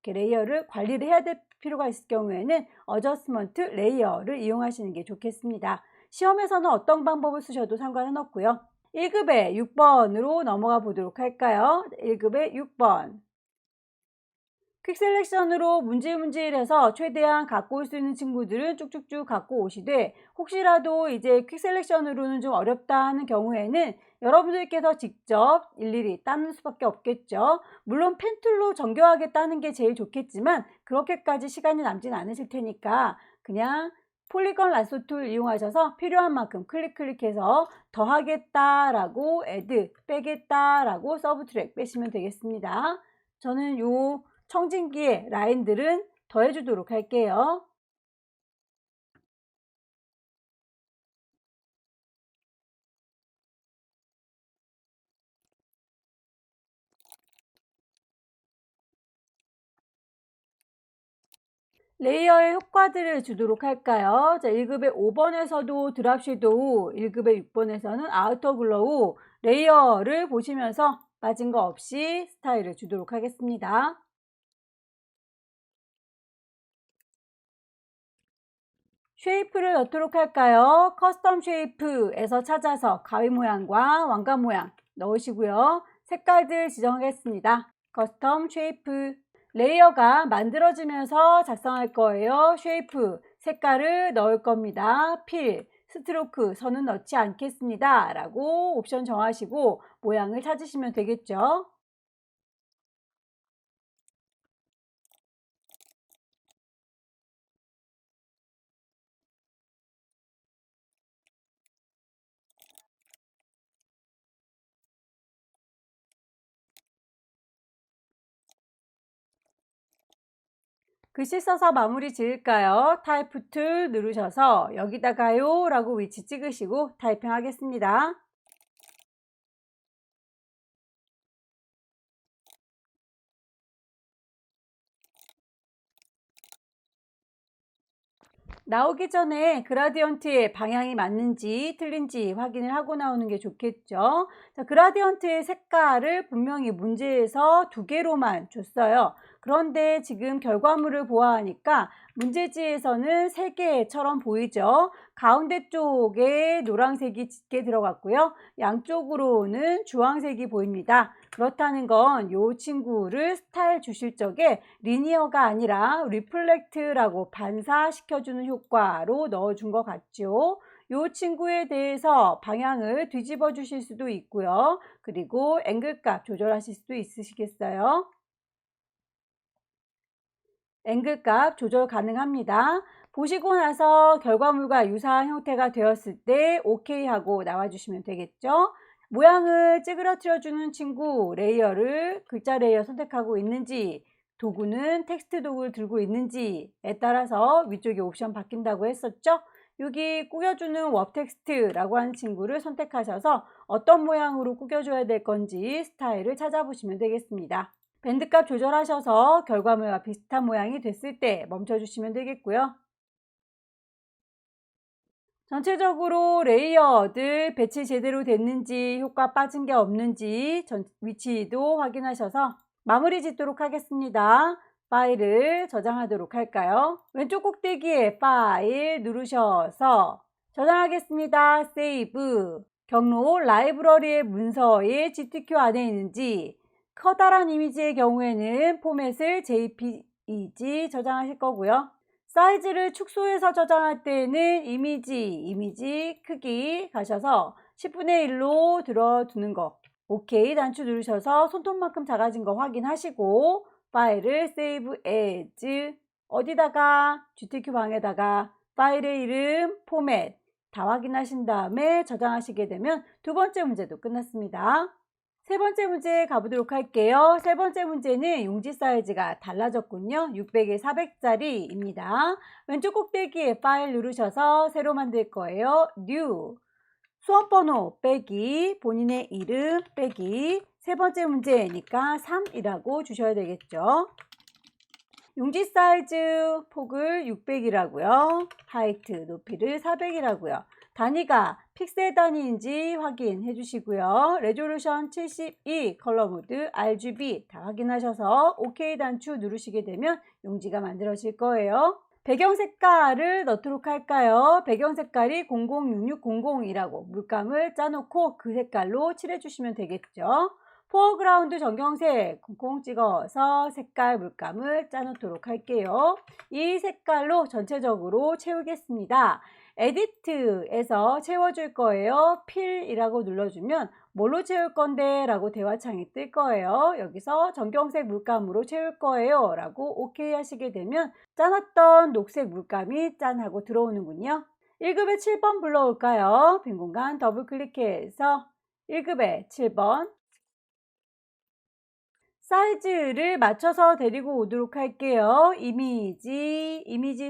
이렇게 레이어를 관리를 해야 될 필요가 있을 경우에는 어저스먼트 레이어를 이용하시는 게 좋겠습니다. 시험에서는 어떤 방법을 쓰셔도 상관은 없고요. 1급의 6번으로 넘어가 보도록 할까요? 1급의 6번. 퀵 셀렉션으로 문질문질해서 최대한 갖고 올 수 있는 친구들은 쭉쭉쭉 갖고 오시되, 혹시라도 이제 퀵 셀렉션으로는 좀 어렵다 하는 경우에는 여러분들께서 직접 일일이 따는 수밖에 없겠죠. 물론 펜툴로 정교하게 따는 게 제일 좋겠지만 그렇게까지 시간이 남진 않으실 테니까 그냥 폴리건 라소 툴 이용하셔서 필요한 만큼 클릭해서 더하겠다라고 애드, 빼겠다라고 서브 트랙 빼시면 되겠습니다. 저는 요 청진기의 라인들은 더해주도록 할게요. 레이어의 효과들을 주도록 할까요? 자, 1급의 5번에서도 드랍 섀도우, 1급의 6번에서는 아우터 글로우 레이어를 보시면서 빠진 거 없이 스타일을 주도록 하겠습니다. 쉐이프를 넣도록 할까요? 커스텀 쉐이프에서 찾아서 가위 모양과 왕관 모양 넣으시고요. 색깔들 지정하겠습니다. 커스텀 쉐이프. 레이어가 만들어지면서 작성할 거예요. 쉐이프, 색깔을 넣을 겁니다. 필, 스트로크, 선은 넣지 않겠습니다. 라고 옵션 정하시고 모양을 찾으시면 되겠죠. 글씨 써서 마무리 지을까요? 타이프 툴 누르셔서 여기다가요 라고 위치 찍으시고 타이핑 하겠습니다. 나오기 전에 그라디언트의 방향이 맞는지 틀린지 확인을 하고 나오는 게 좋겠죠. 자, 그라디언트의 색깔을 분명히 문제에서 2개로만 줬어요. 그런데 지금 결과물을 보아하니까 문제지에서는 3개처럼 보이죠. 가운데 쪽에 노란색이 짙게 들어갔고요. 양쪽으로는 주황색이 보입니다. 그렇다는 건 이 친구를 스타일 주실 적에 리니어가 아니라 리플렉트라고 반사시켜주는 효과로 넣어준 것 같죠. 이 친구에 대해서 방향을 뒤집어 주실 수도 있고요. 그리고 앵글값 조절하실 수도 있으시겠어요. 앵글값 조절 가능합니다. 보시고 나서 결과물과 유사한 형태가 되었을 때 OK 하고 나와주시면 되겠죠. 모양을 찌그러뜨려주는 친구 레이어를 글자 레이어 선택하고 있는지, 도구는 텍스트 도구를 들고 있는지에 따라서 위쪽에 옵션 바뀐다고 했었죠. 여기 꾸겨주는 워 텍스트라고 하는 친구를 선택하셔서 어떤 모양으로 꾸겨줘야 될 건지 스타일을 찾아보시면 되겠습니다. 밴드값 조절하셔서 결과물과 비슷한 모양이 됐을 때 멈춰주시면 되겠고요. 전체적으로 레이어들 배치 제대로 됐는지, 효과 빠진 게 없는지 위치도 확인하셔서 마무리 짓도록 하겠습니다. 파일을 저장하도록 할까요? 왼쪽 꼭대기에 파일 누르셔서 저장하겠습니다. 세이브. 경로 라이브러리의 문서에 GTQ 안에 있는지, 커다란 이미지의 경우에는 포맷을 JPEG 저장하실 거고요. 사이즈를 축소해서 저장할 때는 이미지 크기 가셔서 10분의 1로 들어두는 거. OK 단추 누르셔서 손톱만큼 작아진 거 확인하시고 파일을 Save As 어디다가 GTK 방에다가 파일의 이름, 포맷 다 확인하신 다음에 저장하시게 되면 두 번째 문제도 끝났습니다. 세 번째 문제 가보도록 할게요. 세 번째 문제는 용지 사이즈가 달라졌군요. 600에 400짜리입니다. 왼쪽 꼭대기에 파일 누르셔서 새로 만들 거예요. New 수험번호 빼기 본인의 이름 빼기 세 번째 문제니까 3이라고 주셔야 되겠죠. 용지 사이즈 폭을 600이라고요. 하이트 높이를 400이라고요. 단위가 픽셀 단위인지 확인해 주시고요. 레졸루션 72 컬러 모드 RGB 다 확인하셔서 OK 단추 누르시게 되면 용지가 만들어질 거예요. 배경 색깔을 넣도록 할까요? 배경 색깔이 006600이라고 물감을 짜놓고 그 색깔로 칠해 주시면 되겠죠. 포어그라운드 전경색 콩콩 찍어서 색깔 물감을 짜놓도록 할게요. 이 색깔로 전체적으로 채우겠습니다. 에디트에서 채워줄 거예요. 필이라고 눌러주면 뭘로 채울 건데? 라고 대화창이 뜰 거예요. 여기서 전경색 물감으로 채울 거예요. 라고 OK 하시게 되면 짜놨던 녹색 물감이 짠 하고 들어오는군요. 1급에 7번 불러올까요? 빈 공간 더블 클릭해서 1급에 7번 사이즈를 맞춰서 데리고 오도록 할게요. 이미지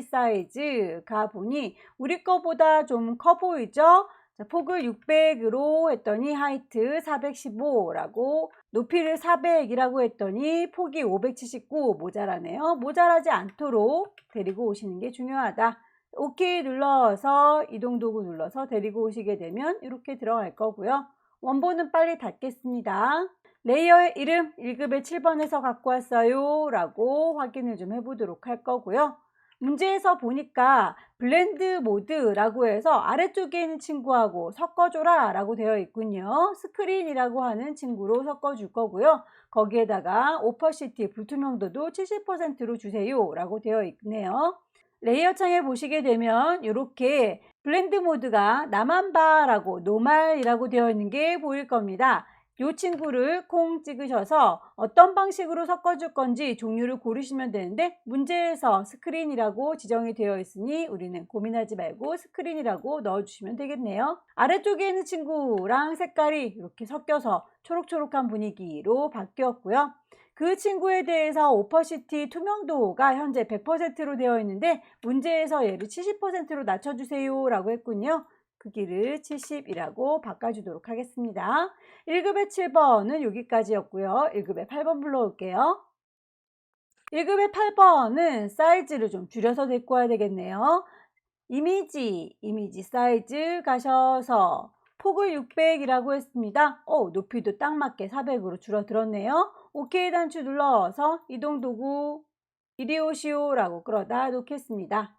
사이즈 가보니 우리 거보다 좀 커 보이죠? 자, 폭을 600으로 했더니 하이트 415라고 높이를 400이라고 했더니 폭이 579 모자라네요. 모자라지 않도록 데리고 오시는 게 중요하다. OK 눌러서 이동 도구 눌러서 데리고 오시게 되면 이렇게 들어갈 거고요. 원본은 빨리 닫겠습니다. 레이어의 이름 1급에 7번에서 갖고 왔어요 라고 확인을 좀 해보도록 할 거고요. 문제에서 보니까 블렌드 모드라고 해서 아래쪽에 있는 친구하고 섞어줘라 라고 되어 있군요. 스크린이라고 하는 친구로 섞어줄 거고요. 거기에다가 오퍼시티 불투명도도 70%로 주세요 라고 되어 있네요. 레이어 창에 보시게 되면 이렇게 블렌드 모드가 나만 봐라고 노말이라고 되어 있는 게 보일 겁니다. 이 친구를 콩 찍으셔서 어떤 방식으로 섞어줄 건지 종류를 고르시면 되는데 문제에서 스크린이라고 지정이 되어 있으니 우리는 고민하지 말고 스크린이라고 넣어주시면 되겠네요. 아래쪽에 있는 친구랑 색깔이 이렇게 섞여서 초록초록한 분위기로 바뀌었고요. 그 친구에 대해서 오퍼시티 투명도가 현재 100%로 되어 있는데 문제에서 얘를 70%로 낮춰주세요 라고 했군요. 크기를 70이라고 바꿔주도록 하겠습니다. 1급의 7번은 여기까지였고요. 1급의 8번 불러올게요. 1급의 8번은 사이즈를 좀 줄여서 데리고 와야 되겠네요. 이미지 사이즈 가셔서 폭을 600이라고 했습니다. 높이도 딱 맞게 400으로 줄어들었네요. OK 단추 눌러서 이동 도구 이리 오시오 라고 끌어다 놓겠습니다.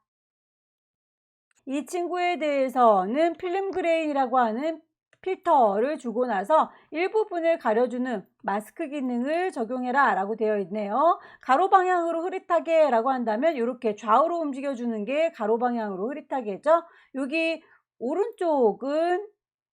이 친구에 대해서는 필름 그레인이라고 하는 필터를 주고 나서 일부분을 가려주는 마스크 기능을 적용해라 라고 되어 있네요. 가로 방향으로 흐릿하게 라고 한다면 이렇게 좌우로 움직여주는 게 가로 방향으로 흐릿하게죠. 여기 오른쪽은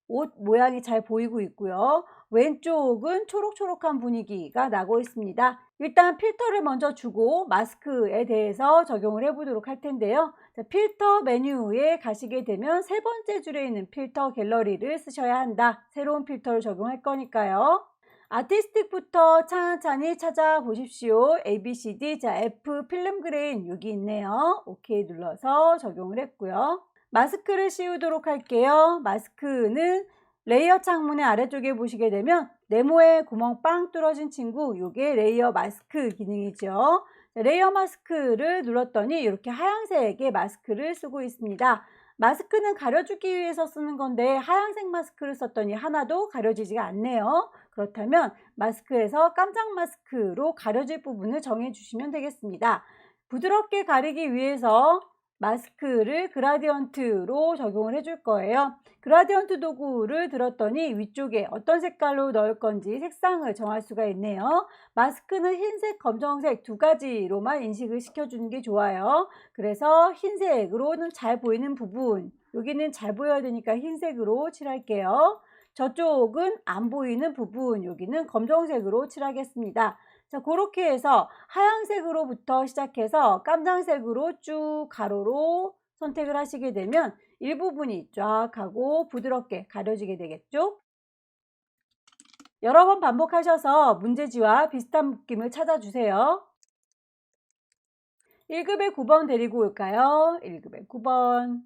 옷 모양이 잘 보이고 있고요. 왼쪽은 초록초록한 분위기가 나고 있습니다. 일단 필터를 먼저 주고 마스크에 대해서 적용을 해보도록 할 텐데요. 자, 필터 메뉴에 가시게 되면 세 번째 줄에 있는 필터 갤러리를 쓰셔야 한다. 새로운 필터를 적용할 거니까요. 아티스틱부터 찬찬히 찾아보십시오. ABCD, 자, F 필름 그레인 여기 있네요. OK 눌러서 적용을 했고요. 마스크를 씌우도록 할게요. 마스크는 레이어 창문의 아래쪽에 보시게 되면 네모에 구멍 빵 뚫어진 친구, 이게 레이어 마스크 기능이죠. 레이어 마스크를 눌렀더니 이렇게 하얀색의 마스크를 쓰고 있습니다. 마스크는 가려주기 위해서 쓰는 건데 하얀색 마스크를 썼더니 하나도 가려지지가 않네요. 그렇다면 마스크에서 깜짝 마스크로 가려질 부분을 정해 주시면 되겠습니다. 부드럽게 가리기 위해서 마스크를 그라디언트로 적용을 해줄 거예요. 그라디언트 도구를 들었더니 위쪽에 어떤 색깔로 넣을 건지 색상을 정할 수가 있네요. 마스크는 흰색, 검정색 두 가지로만 인식을 시켜주는 게 좋아요. 그래서 흰색으로는 잘 보이는 부분, 여기는 잘 보여야 되니까 흰색으로 칠할게요. 저쪽은 안 보이는 부분, 여기는 검정색으로 칠하겠습니다. 자, 그렇게 해서 하얀색으로부터 시작해서 깜장색으로 쭉 가로로 선택을 하시게 되면 일부분이 쫙 하고 부드럽게 가려지게 되겠죠? 여러 번 반복하셔서 문제지와 비슷한 느낌을 찾아주세요. 1급의 9번 데리고 올까요? 1급의 9번.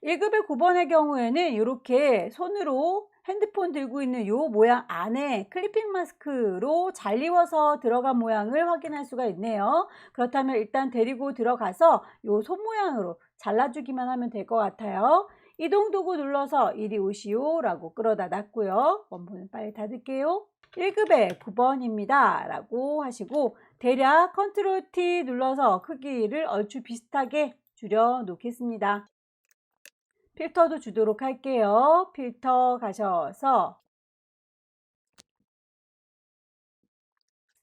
1급의 9번의 경우에는 이렇게 손으로 핸드폰 들고 있는 요 모양 안에 클리핑 마스크로 잘 입어서 들어간 모양을 확인할 수가 있네요. 그렇다면 일단 데리고 들어가서 요 손 모양으로 잘라주기만 하면 될 것 같아요. 이동 도구 눌러서 이리 오시오 라고 끌어다 놨고요. 원본은 빨리 닫을게요. 1급의 9번입니다 라고 하시고 대략 컨트롤 T 눌러서 크기를 얼추 비슷하게 줄여 놓겠습니다. 필터도 주도록 할게요. 필터 가셔서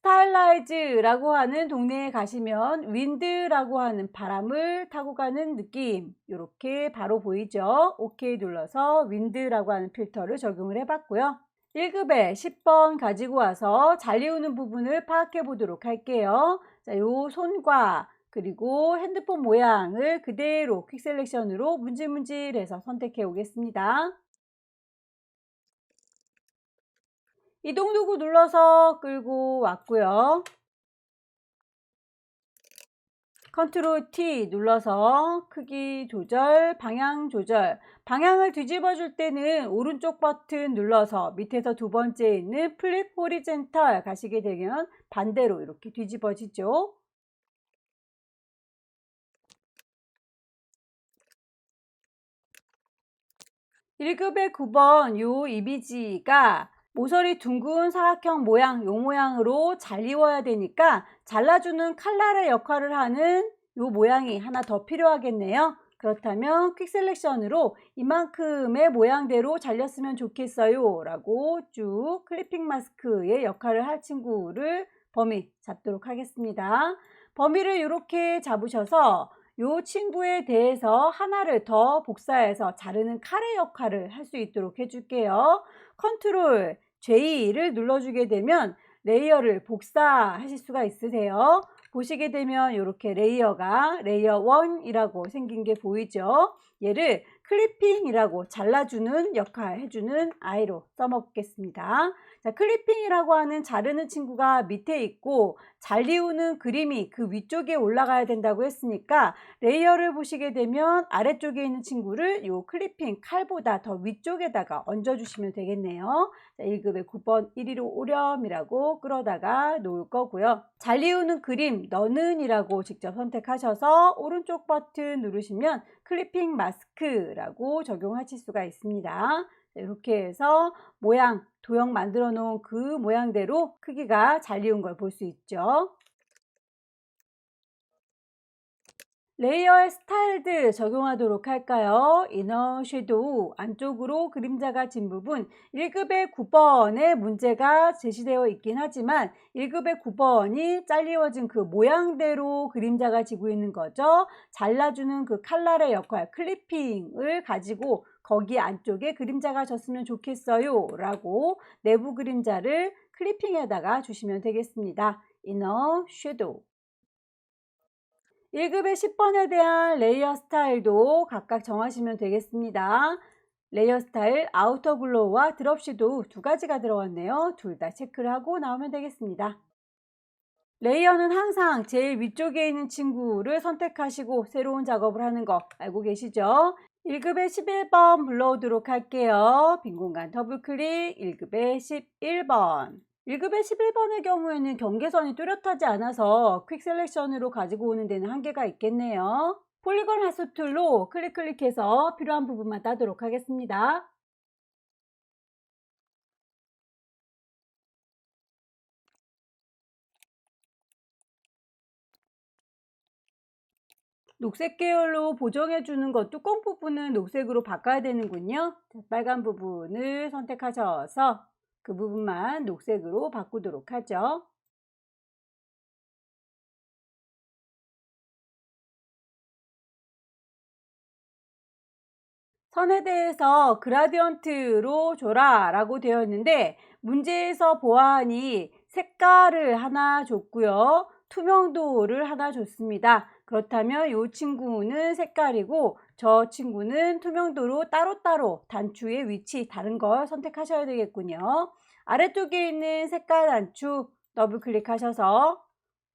스타일라이즈라고 하는 동네에 가시면 윈드라고 하는 바람을 타고 가는 느낌, 이렇게 바로 보이죠? OK 눌러서 윈드라고 하는 필터를 적용을 해봤고요. 1급에 10번 가지고 와서 잘리우는 부분을 파악해 보도록 할게요. 자, 요 손과 그리고 핸드폰 모양을 그대로 퀵 셀렉션으로 문질문질해서 선택해 오겠습니다. 이동 도구 눌러서 끌고 왔고요. 컨트롤 T 눌러서 크기 조절, 방향 조절. 방향을 뒤집어 줄 때는 오른쪽 버튼 눌러서 밑에서 두 번째 있는 플립 호리젠탈 가시게 되면 반대로 이렇게 뒤집어지죠. (1급의 9번) 요 이미지가 모서리 둥근 사각형 모양, 요 모양으로 잘 입어야 되니까 잘라주는 칼날의 역할을 하는 요 모양이 하나 더 필요하겠네요. 그렇다면 퀵 셀렉션으로 이만큼의 모양대로 잘렸으면 좋겠어요 라고 쭉 클리핑 마스크의 역할을 할 친구를 범위 잡도록 하겠습니다. 범위를 이렇게 잡으셔서 이 친구에 대해서 하나를 더 복사해서 자르는 칼의 역할을 할 수 있도록 해줄게요. 컨트롤 J를 눌러주게 되면 레이어를 복사하실 수가 있으세요. 보시게 되면 이렇게 레이어가 레이어 1이라고 생긴 게 보이죠? 얘를 클리핑이라고 잘라주는 역할 해주는 I로 써먹겠습니다. 자, 클리핑이라고 하는 자르는 친구가 밑에 있고 잘리우는 그림이 그 위쪽에 올라가야 된다고 했으니까 레이어를 보시게 되면 아래쪽에 있는 친구를 이 클리핑 칼보다 더 위쪽에다가 얹어주시면 되겠네요. 자, 1급의 9번 1위로 오렴이라고 끌어다가 놓을 거고요. 잘리우는 그림 너는 이라고 직접 선택하셔서 오른쪽 버튼 누르시면 클리핑 마스크라고 적용하실 수가 있습니다. 이렇게 해서 모양, 도형 만들어 놓은 그 모양대로 크기가 잘리운 걸 볼 수 있죠. 레이어의 스타일들 적용하도록 할까요? 이너 섀도우 안쪽으로 그림자가 진 부분 1급의 9번의 문제가 제시되어 있긴 하지만 1급의 9번이 잘리워진 그 모양대로 그림자가 지고 있는 거죠. 잘라주는 그 칼날의 역할 클리핑을 가지고 거기 안쪽에 그림자가 졌으면 좋겠어요 라고 내부 그림자를 클리핑에다가 주시면 되겠습니다. 이너 섀도우 1급의 10번에 대한 레이어 스타일도 각각 정하시면 되겠습니다. 레이어 스타일 아우터 글로우와 드롭 섀도우 두 가지가 들어왔네요. 둘 다 체크를 하고 나오면 되겠습니다. 레이어는 항상 제일 위쪽에 있는 친구를 선택하시고 새로운 작업을 하는 거 알고 계시죠? 1급의 11번 불러오도록 할게요. 빈 공간 더블 클릭 1급의 11번 1급의 11번의 경우에는 경계선이 뚜렷하지 않아서 퀵 셀렉션으로 가지고 오는 데는 한계가 있겠네요. 폴리건 하수 툴로 클릭해서 필요한 부분만 따도록 하겠습니다. 녹색 계열로 보정해 주는 것 뚜껑 부분은 녹색으로 바꿔야 되는군요. 자, 빨간 부분을 선택하셔서 그 부분만 녹색으로 바꾸도록 하죠. 선에 대해서 그라디언트로 줘라 라고 되어 있는데 문제에서 보아하니 색깔을 하나 줬고요. 투명도를 하나 줬습니다. 그렇다면 이 친구는 색깔이고 저 친구는 투명도로 따로따로 단추의 위치 다른 걸 선택하셔야 되겠군요. 아래쪽에 있는 색깔 단추 더블 클릭하셔서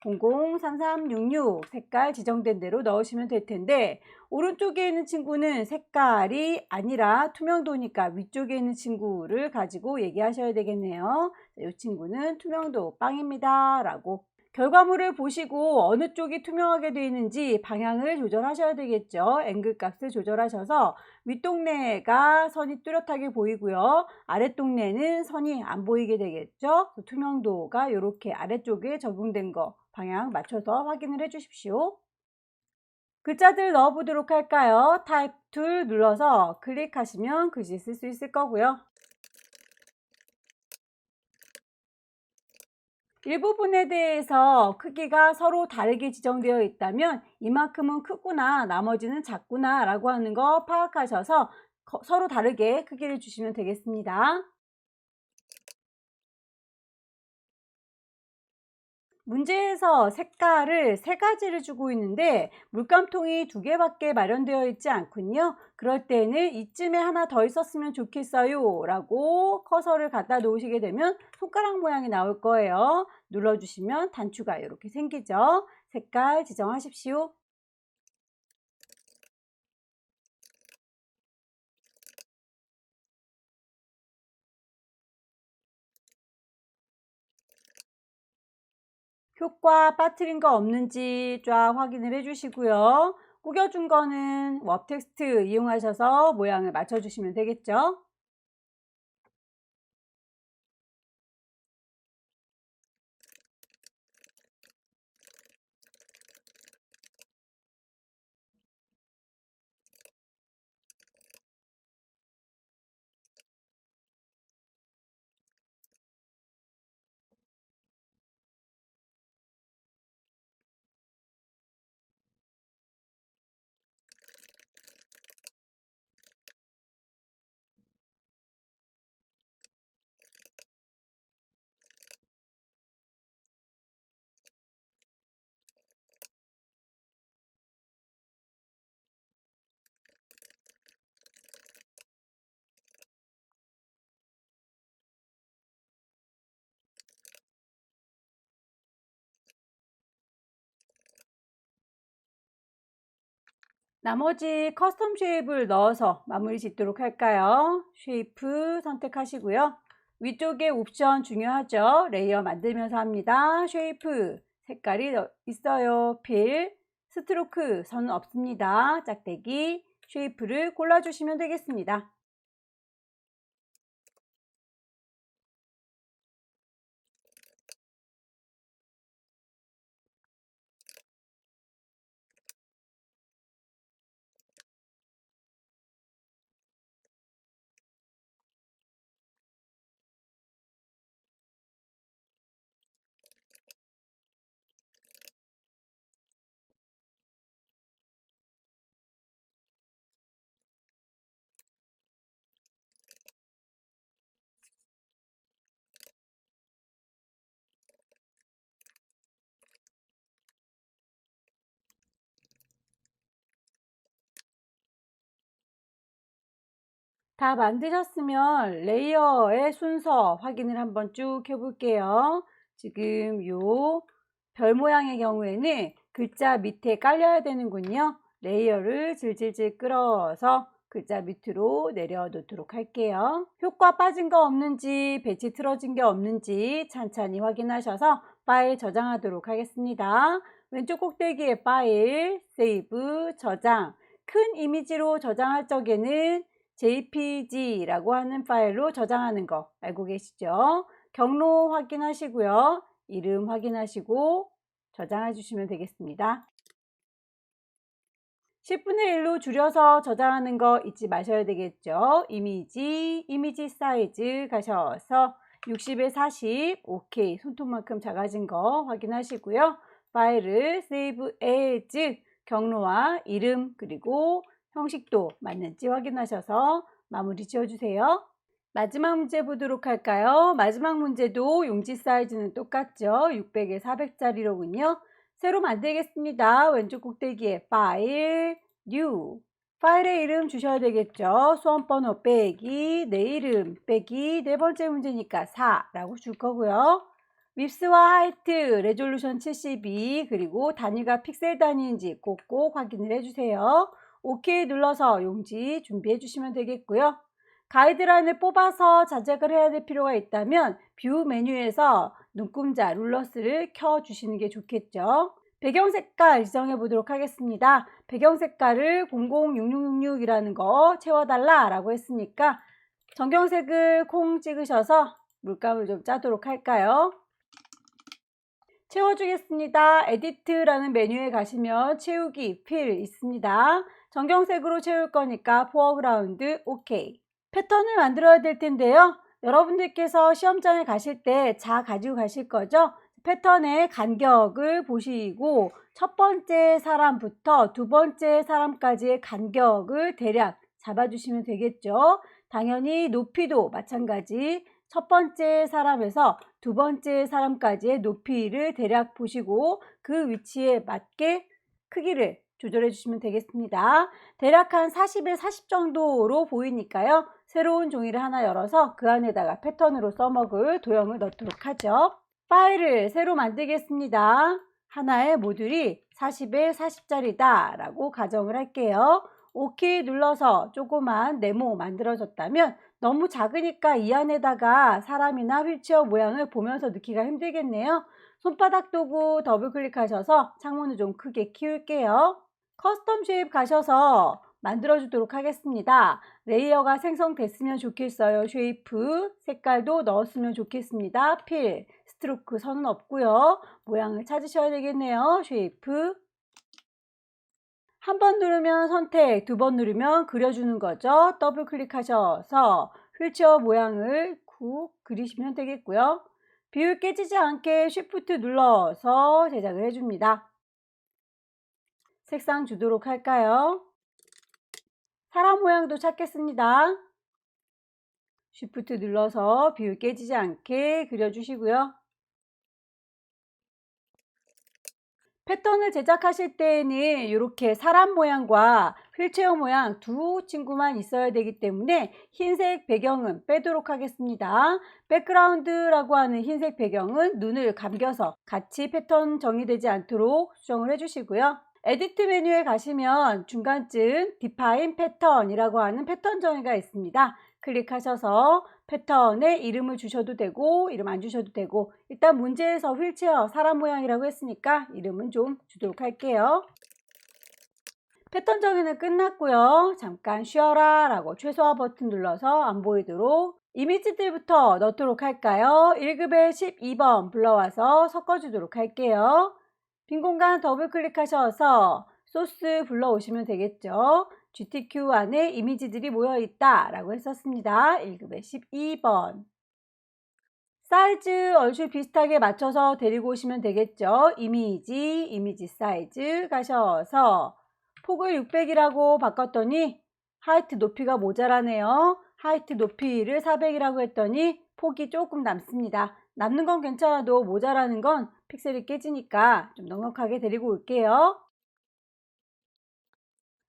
003366 색깔 지정된 대로 넣으시면 될 텐데 오른쪽에 있는 친구는 색깔이 아니라 투명도니까 위쪽에 있는 친구를 가지고 얘기하셔야 되겠네요. 이 친구는 투명도 빵입니다 라고 결과물을 보시고 어느 쪽이 투명하게 되어 있는지 방향을 조절하셔야 되겠죠. 앵글 값을 조절하셔서 윗동네가 선이 뚜렷하게 보이고요. 아랫동네는 선이 안 보이게 되겠죠. 투명도가 이렇게 아래쪽에 적용된 거 방향 맞춰서 확인을 해 주십시오. 글자들 넣어 보도록 할까요? 타입 툴 눌러서 클릭하시면 글씨 쓸 수 있을 거고요. 일부분에 대해서 크기가 서로 다르게 지정되어 있다면 이만큼은 크구나 나머지는 작구나 라고 하는 거 파악하셔서 서로 다르게 크기를 주시면 되겠습니다. 문제에서 색깔을 세 가지를 주고 있는데 물감통이 두 개밖에 마련되어 있지 않군요. 그럴 때는 이쯤에 하나 더 있었으면 좋겠어요 라고 커서를 갖다 놓으시게 되면 손가락 모양이 나올 거예요. 눌러주시면 단추가 이렇게 생기죠. 색깔 지정하십시오. 효과 빠뜨린 거 없는지 쫙 확인을 해 주시고요. 구겨준 거는 웹 텍스트 이용하셔서 모양을 맞춰 주시면 되겠죠. 나머지 커스텀 쉐입을 넣어서 마무리 짓도록 할까요? 쉐이프 선택하시고요. 위쪽에 옵션 중요하죠. 레이어 만들면서 합니다. 쉐이프 색깔이 있어요. 필, 스트로크 선 없습니다. 짝대기, 쉐이프를 골라주시면 되겠습니다. 다 만드셨으면 레이어의 순서 확인을 한번 쭉 해볼게요. 지금 요 별 모양의 경우에는 글자 밑에 깔려야 되는군요. 레이어를 질질질 끌어서 글자 밑으로 내려 놓도록 할게요. 효과 빠진 거 없는지 배치 틀어진 게 없는지 찬찬히 확인하셔서 파일 저장하도록 하겠습니다. 왼쪽 꼭대기에 파일, 세이브, 저장. 큰 이미지로 저장할 적에는 JPG라고 하는 파일로 저장하는 거 알고 계시죠? 경로 확인하시고요. 이름 확인하시고 저장해 주시면 되겠습니다. 10분의 1로 줄여서 저장하는 거 잊지 마셔야 되겠죠. 이미지 사이즈 가셔서 60에 40, 오케이. 손톱만큼 작아진 거 확인하시고요. 파일을 Save As, 경로와 이름 그리고 형식도 맞는지 확인하셔서 마무리 지어주세요. 마지막 문제 보도록 할까요? 마지막 문제도 용지 사이즈는 똑같죠. 600에 400짜리로군요. 새로 만들겠습니다. 왼쪽 꼭대기에 파일, 뉴. 파일의 이름 주셔야 되겠죠. 수험번호 빼기, 내 이름 빼기, 네 번째 문제니까 4라고 줄 거고요. 윕스와 하이트, 레졸루션 72, 그리고 단위가 픽셀 단위인지 꼭꼭 확인을 해주세요. 오케이 눌러서 용지 준비해 주시면 되겠고요. 가이드라인을 뽑아서 자작을 해야 될 필요가 있다면 뷰 메뉴에서 눈금자 룰러스를 켜주시는 게 좋겠죠. 배경 색깔 지정해 보도록 하겠습니다. 배경 색깔을 006666이라는 거 채워달라 라고 했으니까 정경색을 콩 찍으셔서 물감을 좀 짜도록 할까요? 채워주겠습니다. 에디트라는 메뉴에 가시면 채우기 필 있습니다. 정경색으로 채울 거니까 포어그라운드 오케이. 패턴을 만들어야 될 텐데요. 여러분들께서 시험장에 가실 때 자 가지고 가실 거죠? 패턴의 간격을 보시고 첫 번째 사람부터 두 번째 사람까지의 간격을 대략 잡아주시면 되겠죠. 당연히 높이도 마찬가지 첫 번째 사람에서 두 번째 사람까지의 높이를 대략 보시고 그 위치에 맞게 크기를 조절해 주시면 되겠습니다. 대략 한 40에 40 정도로 보이니까요. 새로운 종이를 하나 열어서 그 안에다가 패턴으로 써먹을 도형을 넣도록 하죠. 파일을 새로 만들겠습니다. 하나의 모듈이 40에 40짜리다 라고 가정을 할게요. 오케이 눌러서 조그만 네모 만들어졌다면 너무 작으니까 이 안에다가 사람이나 휠체어 모양을 보면서 넣기가 힘들겠네요. 손바닥 도구 더블 클릭하셔서 창문을 좀 크게 키울게요. 커스텀 쉐입 가셔서 만들어 주도록 하겠습니다. 레이어가 생성됐으면 좋겠어요. 쉐이프 색깔도 넣었으면 좋겠습니다. 필 스트로크 선은 없고요. 모양을 찾으셔야 되겠네요. 쉐이프 한 번 누르면 선택, 두 번 누르면 그려주는 거죠. 더블 클릭하셔서 휠체어 모양을 쿡 그리시면 되겠고요. 비율 깨지지 않게 쉬프트 눌러서 제작을 해줍니다. 색상 주도록 할까요? 사람 모양도 찾겠습니다. 쉬프트 눌러서 비율 깨지지 않게 그려주시고요. 패턴을 제작하실 때에는 이렇게 사람 모양과 휠체어 모양 두 친구만 있어야 되기 때문에 흰색 배경은 빼도록 하겠습니다. 백그라운드라고 하는 흰색 배경은 눈을 감겨서 같이 패턴 정의되지 않도록 수정을 해주시고요. 에디트 메뉴에 가시면 중간쯤 디파인 패턴이라고 하는 패턴 정의가 있습니다. 클릭하셔서 패턴에 이름을 주셔도 되고 이름 안 주셔도 되고 일단 문제에서 휠체어 사람 모양이라고 했으니까 이름은 좀 주도록 할게요. 패턴 정의는 끝났고요. 잠깐 쉬어라 라고 최소화 버튼 눌러서 안 보이도록 이미지들부터 넣도록 할까요? 1급에 12번 불러와서 섞어주도록 할게요. 빈 공간 더블 클릭하셔서 소스 불러오시면 되겠죠. GTQ 안에 이미지들이 모여있다 라고 했었습니다. 1급에 12번 사이즈 얼추 비슷하게 맞춰서 데리고 오시면 되겠죠. 이미지 사이즈 가셔서 폭을 600이라고 바꿨더니 하이트 높이가 모자라네요. 하이트 높이를 400이라고 했더니 폭이 조금 남습니다. 남는 건 괜찮아도 모자라는 건 픽셀이 깨지니까 좀 넉넉하게 데리고 올게요.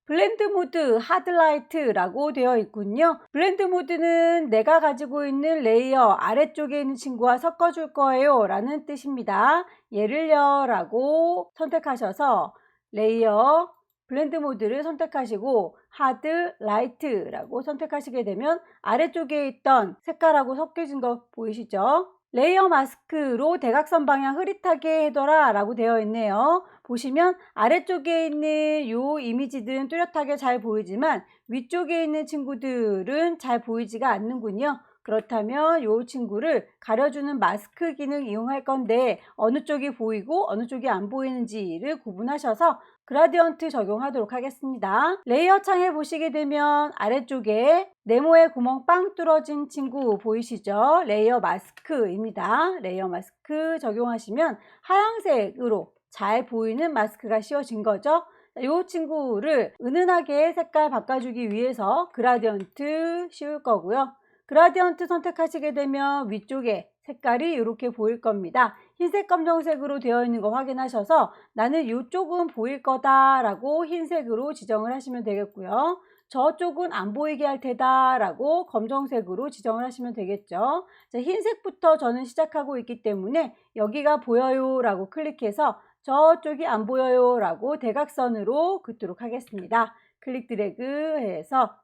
블렌드 모드 하드라이트라고 되어 있군요. 블렌드 모드는 내가 가지고 있는 레이어 아래쪽에 있는 친구와 섞어줄 거예요 라는 뜻입니다. 예를요 라고 선택하셔서 레이어 블렌드 모드를 선택하시고 하드라이트라고 선택하시게 되면 아래쪽에 있던 색깔하고 섞여진 거 보이시죠? 레이어 마스크로 대각선 방향 흐릿하게 해둬라 라고 되어 있네요. 보시면 아래쪽에 있는 요 이미지들은 뚜렷하게 잘 보이지만 위쪽에 있는 친구들은 잘 보이지가 않는군요. 그렇다면 이 친구를 가려주는 마스크 기능 이용할 건데 어느 쪽이 보이고 어느 쪽이 안 보이는지를 구분하셔서 그라디언트 적용하도록 하겠습니다. 레이어 창에 보시게 되면 아래쪽에 네모의 구멍 빵 뚫어진 친구 보이시죠? 레이어 마스크입니다. 레이어 마스크 적용하시면 하얀색으로 잘 보이는 마스크가 씌워진 거죠. 이 친구를 은은하게 색깔 바꿔주기 위해서 그라디언트 씌울 거고요. 그라디언트 선택하시게 되면 위쪽에 색깔이 이렇게 보일 겁니다. 흰색, 검정색으로 되어 있는 거 확인하셔서 나는 이쪽은 보일 거다 라고 흰색으로 지정을 하시면 되겠고요. 저쪽은 안 보이게 할 테다 라고 검정색으로 지정을 하시면 되겠죠. 자, 흰색부터 저는 시작하고 있기 때문에 여기가 보여요 라고 클릭해서 저쪽이 안 보여요 라고 대각선으로 긋도록 하겠습니다. 클릭 드래그 해서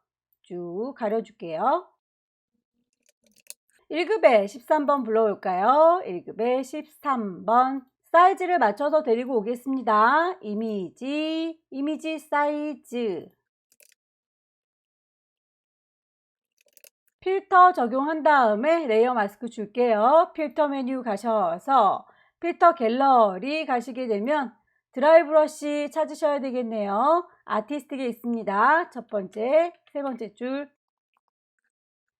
쭉 가려줄게요. 1급에 13번 불러올까요? 1급에 13번 사이즈를 맞춰서 데리고 오겠습니다. 이미지 사이즈 필터 적용한 다음에 레이어 마스크 줄게요. 필터 메뉴 가셔서 필터 갤러리 가시게 되면 드라이 브러쉬 찾으셔야 되겠네요. 아티스트에 있습니다. 첫 번째, 세 번째 줄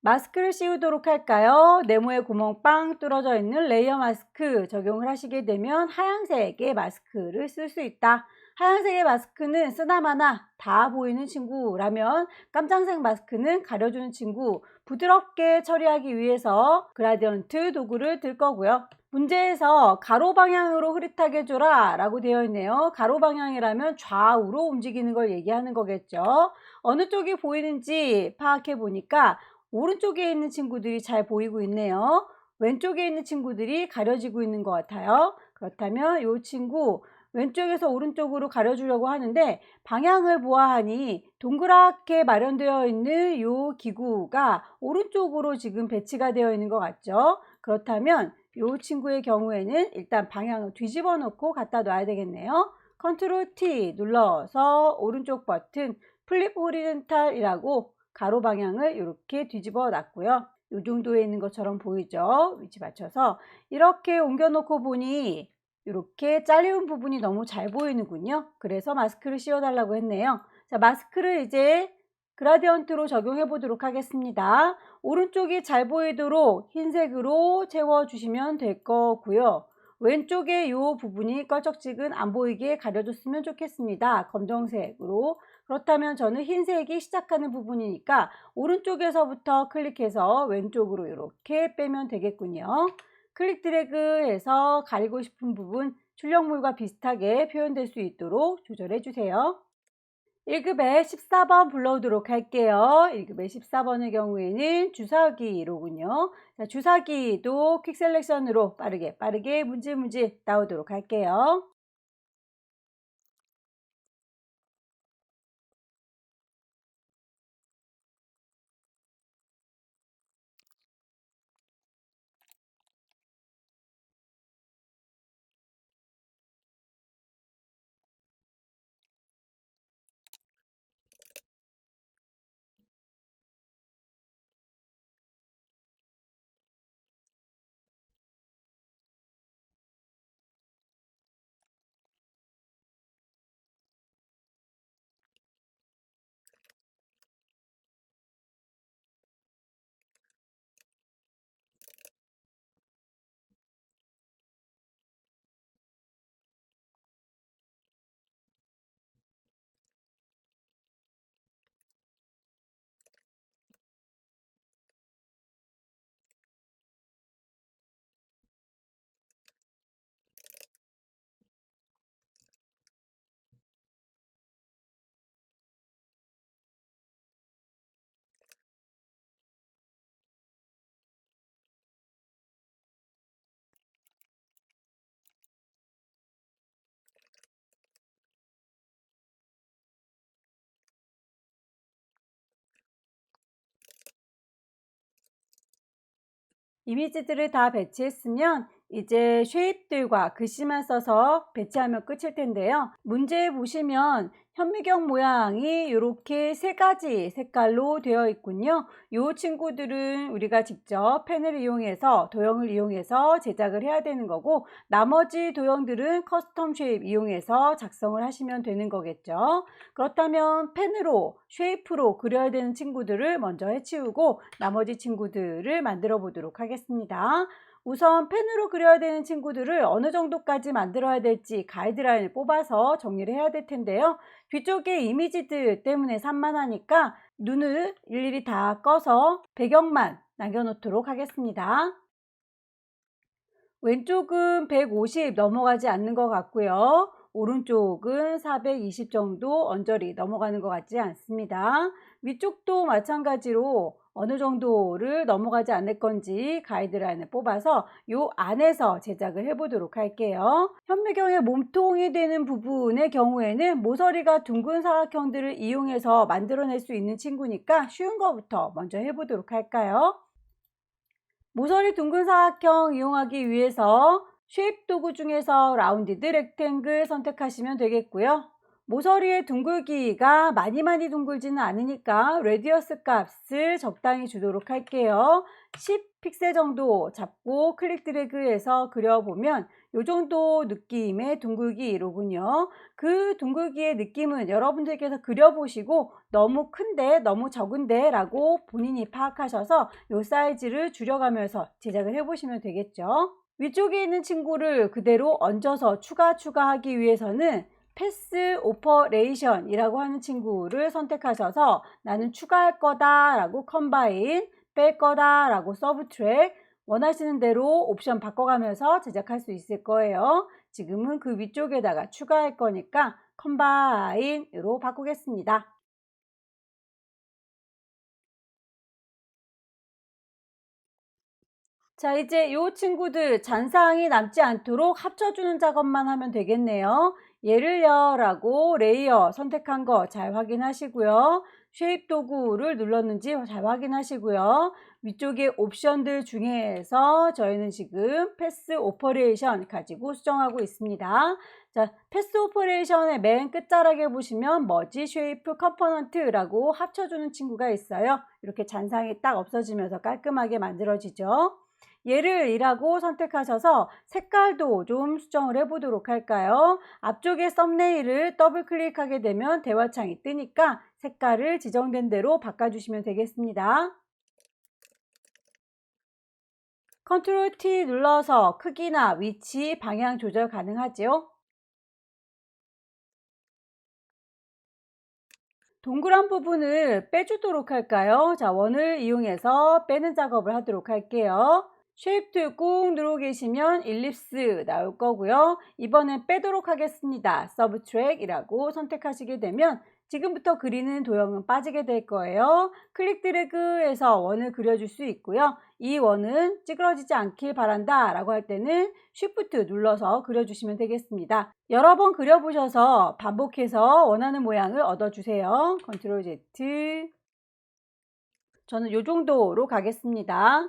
마스크를 씌우도록 할까요? 네모의 구멍 빵 뚫어져 있는 레이어 마스크 적용을 하시게 되면 하얀색의 마스크를 쓸 수 있다. 하얀색의 마스크는 쓰나마나 다 보이는 친구라면 깜장색 마스크는 가려주는 친구, 부드럽게 처리하기 위해서 그라디언트 도구를 들 거고요. 문제에서 가로 방향으로 흐릿하게 줘라 라고 되어 있네요. 가로 방향이라면 좌우로 움직이는 걸 얘기하는 거겠죠. 어느 쪽이 보이는지 파악해 보니까 오른쪽에 있는 친구들이 잘 보이고 있네요. 왼쪽에 있는 친구들이 가려지고 있는 것 같아요. 그렇다면 이 친구 왼쪽에서 오른쪽으로 가려주려고 하는데 방향을 보아하니 동그랗게 마련되어 있는 이 기구가 오른쪽으로 지금 배치가 되어 있는 것 같죠. 그렇다면 이 친구의 경우에는 일단 방향을 뒤집어 놓고 갖다 놔야 되겠네요. 컨트롤 T 눌러서 오른쪽 버튼 플립 호리젠탈이라고 가로 방향을 이렇게 뒤집어 놨고요. 이 정도에 있는 것처럼 보이죠? 위치 맞춰서 이렇게 옮겨 놓고 보니 이렇게 잘리는 부분이 너무 잘 보이는군요. 그래서 마스크를 씌워 달라고 했네요. 자, 마스크를 이제 그라디언트로 적용해 보도록 하겠습니다. 오른쪽이 잘 보이도록 흰색으로 채워 주시면 될 거고요. 왼쪽에 이 부분이 껄쩍지근 안 보이게 가려줬으면 좋겠습니다. 검정색으로. 그렇다면 저는 흰색이 시작하는 부분이니까 오른쪽에서부터 클릭해서 왼쪽으로 이렇게 빼면 되겠군요. 클릭 드래그 해서 가리고 싶은 부분 출력물과 비슷하게 표현될 수 있도록 조절해 주세요. 1급에 14번 불러오도록 할게요. 1급에 14번의 경우에는 주사기로군요. 자, 주사기도 퀵 셀렉션으로 빠르게 문질문질 나오도록 할게요. 이미지들을 다 배치했으면 이제 쉐입들과 글씨만 써서 배치하면 끝일 텐데요. 문제 보시면 현미경 모양이 이렇게 세 가지 색깔로 되어 있군요. 이 친구들은 우리가 직접 펜을 이용해서 도형을 이용해서 제작을 해야 되는 거고, 나머지 도형들은 커스텀 쉐입 이용해서 작성을 하시면 되는 거겠죠. 그렇다면 펜으로 쉐입으로 그려야 되는 친구들을 먼저 해치우고 나머지 친구들을 만들어 보도록 하겠습니다. 우선 펜으로 그려야 되는 친구들을 어느 정도까지 만들어야 될지 가이드라인을 뽑아서 정리를 해야 될 텐데요. 뒤쪽에 이미지들 때문에 산만하니까 눈을 일일이 다 꺼서 배경만 남겨놓도록 하겠습니다. 왼쪽은 150 넘어가지 않는 것 같고요. 오른쪽은 420 정도 언저리 넘어가는 것 같지 않습니다. 위쪽도 마찬가지로 어느 정도를 넘어가지 않을 건지 가이드라인을 뽑아서 이 안에서 제작을 해보도록 할게요. 현미경의 몸통이 되는 부분의 경우에는 모서리가 둥근 사각형들을 이용해서 만들어낼 수 있는 친구니까 쉬운 것부터 먼저 해보도록 할까요? 모서리 둥근 사각형 이용하기 위해서 쉐입 도구 중에서 라운디드 렉탱글 선택하시면 되겠고요. 모서리의 둥글기가 많이 둥글지는 않으니까 레디어스 값을 적당히 주도록 할게요. 10픽셀 정도 잡고 클릭 드래그해서 그려보면 이 정도 느낌의 둥글기로군요. 그 둥글기의 느낌은 여러분들께서 그려보시고 너무 큰데 너무 적은데 라고 본인이 파악하셔서 이 사이즈를 줄여가면서 제작을 해보시면 되겠죠. 위쪽에 있는 친구를 그대로 얹어서 추가하기 위해서는 패스 오퍼레이션 이라고 하는 친구를 선택하셔서 나는 추가할 거다 라고 컴바인, 뺄 거다 라고 서브트랙, 원하시는 대로 옵션 바꿔가면서 제작할 수 있을 거예요. 지금은 그 위쪽에다가 추가할 거니까 컴바인으로 바꾸겠습니다. 자, 이제 이 친구들 잔상이 남지 않도록 합쳐주는 작업만 하면 되겠네요. 얘를요 라고 레이어 선택한 거 잘 확인하시고요. 쉐입 도구를 눌렀는지 잘 확인하시고요. 위쪽에 옵션들 중에서 저희는 지금 패스 오퍼레이션 가지고 수정하고 있습니다. 자, 패스 오퍼레이션의 맨 끝자락에 보시면 머지 쉐이프 컴포넌트라고 합쳐주는 친구가 있어요. 이렇게 잔상이 딱 없어지면서 깔끔하게 만들어지죠. 얘를 2라고 선택하셔서 색깔도 좀 수정을 해보도록 할까요? 앞쪽에 썸네일을 더블 클릭하게 되면 대화창이 뜨니까 색깔을 지정된 대로 바꿔주시면 되겠습니다. 컨트롤 T 눌러서 크기나 위치, 방향 조절 가능하죠. 동그란 부분을 빼주도록 할까요? 자, 원을 이용해서 빼는 작업을 하도록 할게요. 쉐입 툴 꾹 누르고 계시면 일립스 나올 거고요. 이번엔 빼도록 하겠습니다. 서브트랙이라고 선택하시게 되면 지금부터 그리는 도형은 빠지게 될 거예요. 클릭 드래그해서 원을 그려줄 수 있고요. 이 원은 찌그러지지 않길 바란다 라고 할 때는 쉬프트 눌러서 그려주시면 되겠습니다. 여러 번 그려보셔서 반복해서 원하는 모양을 얻어주세요. 컨트롤 Z. 저는 이 정도로 가겠습니다.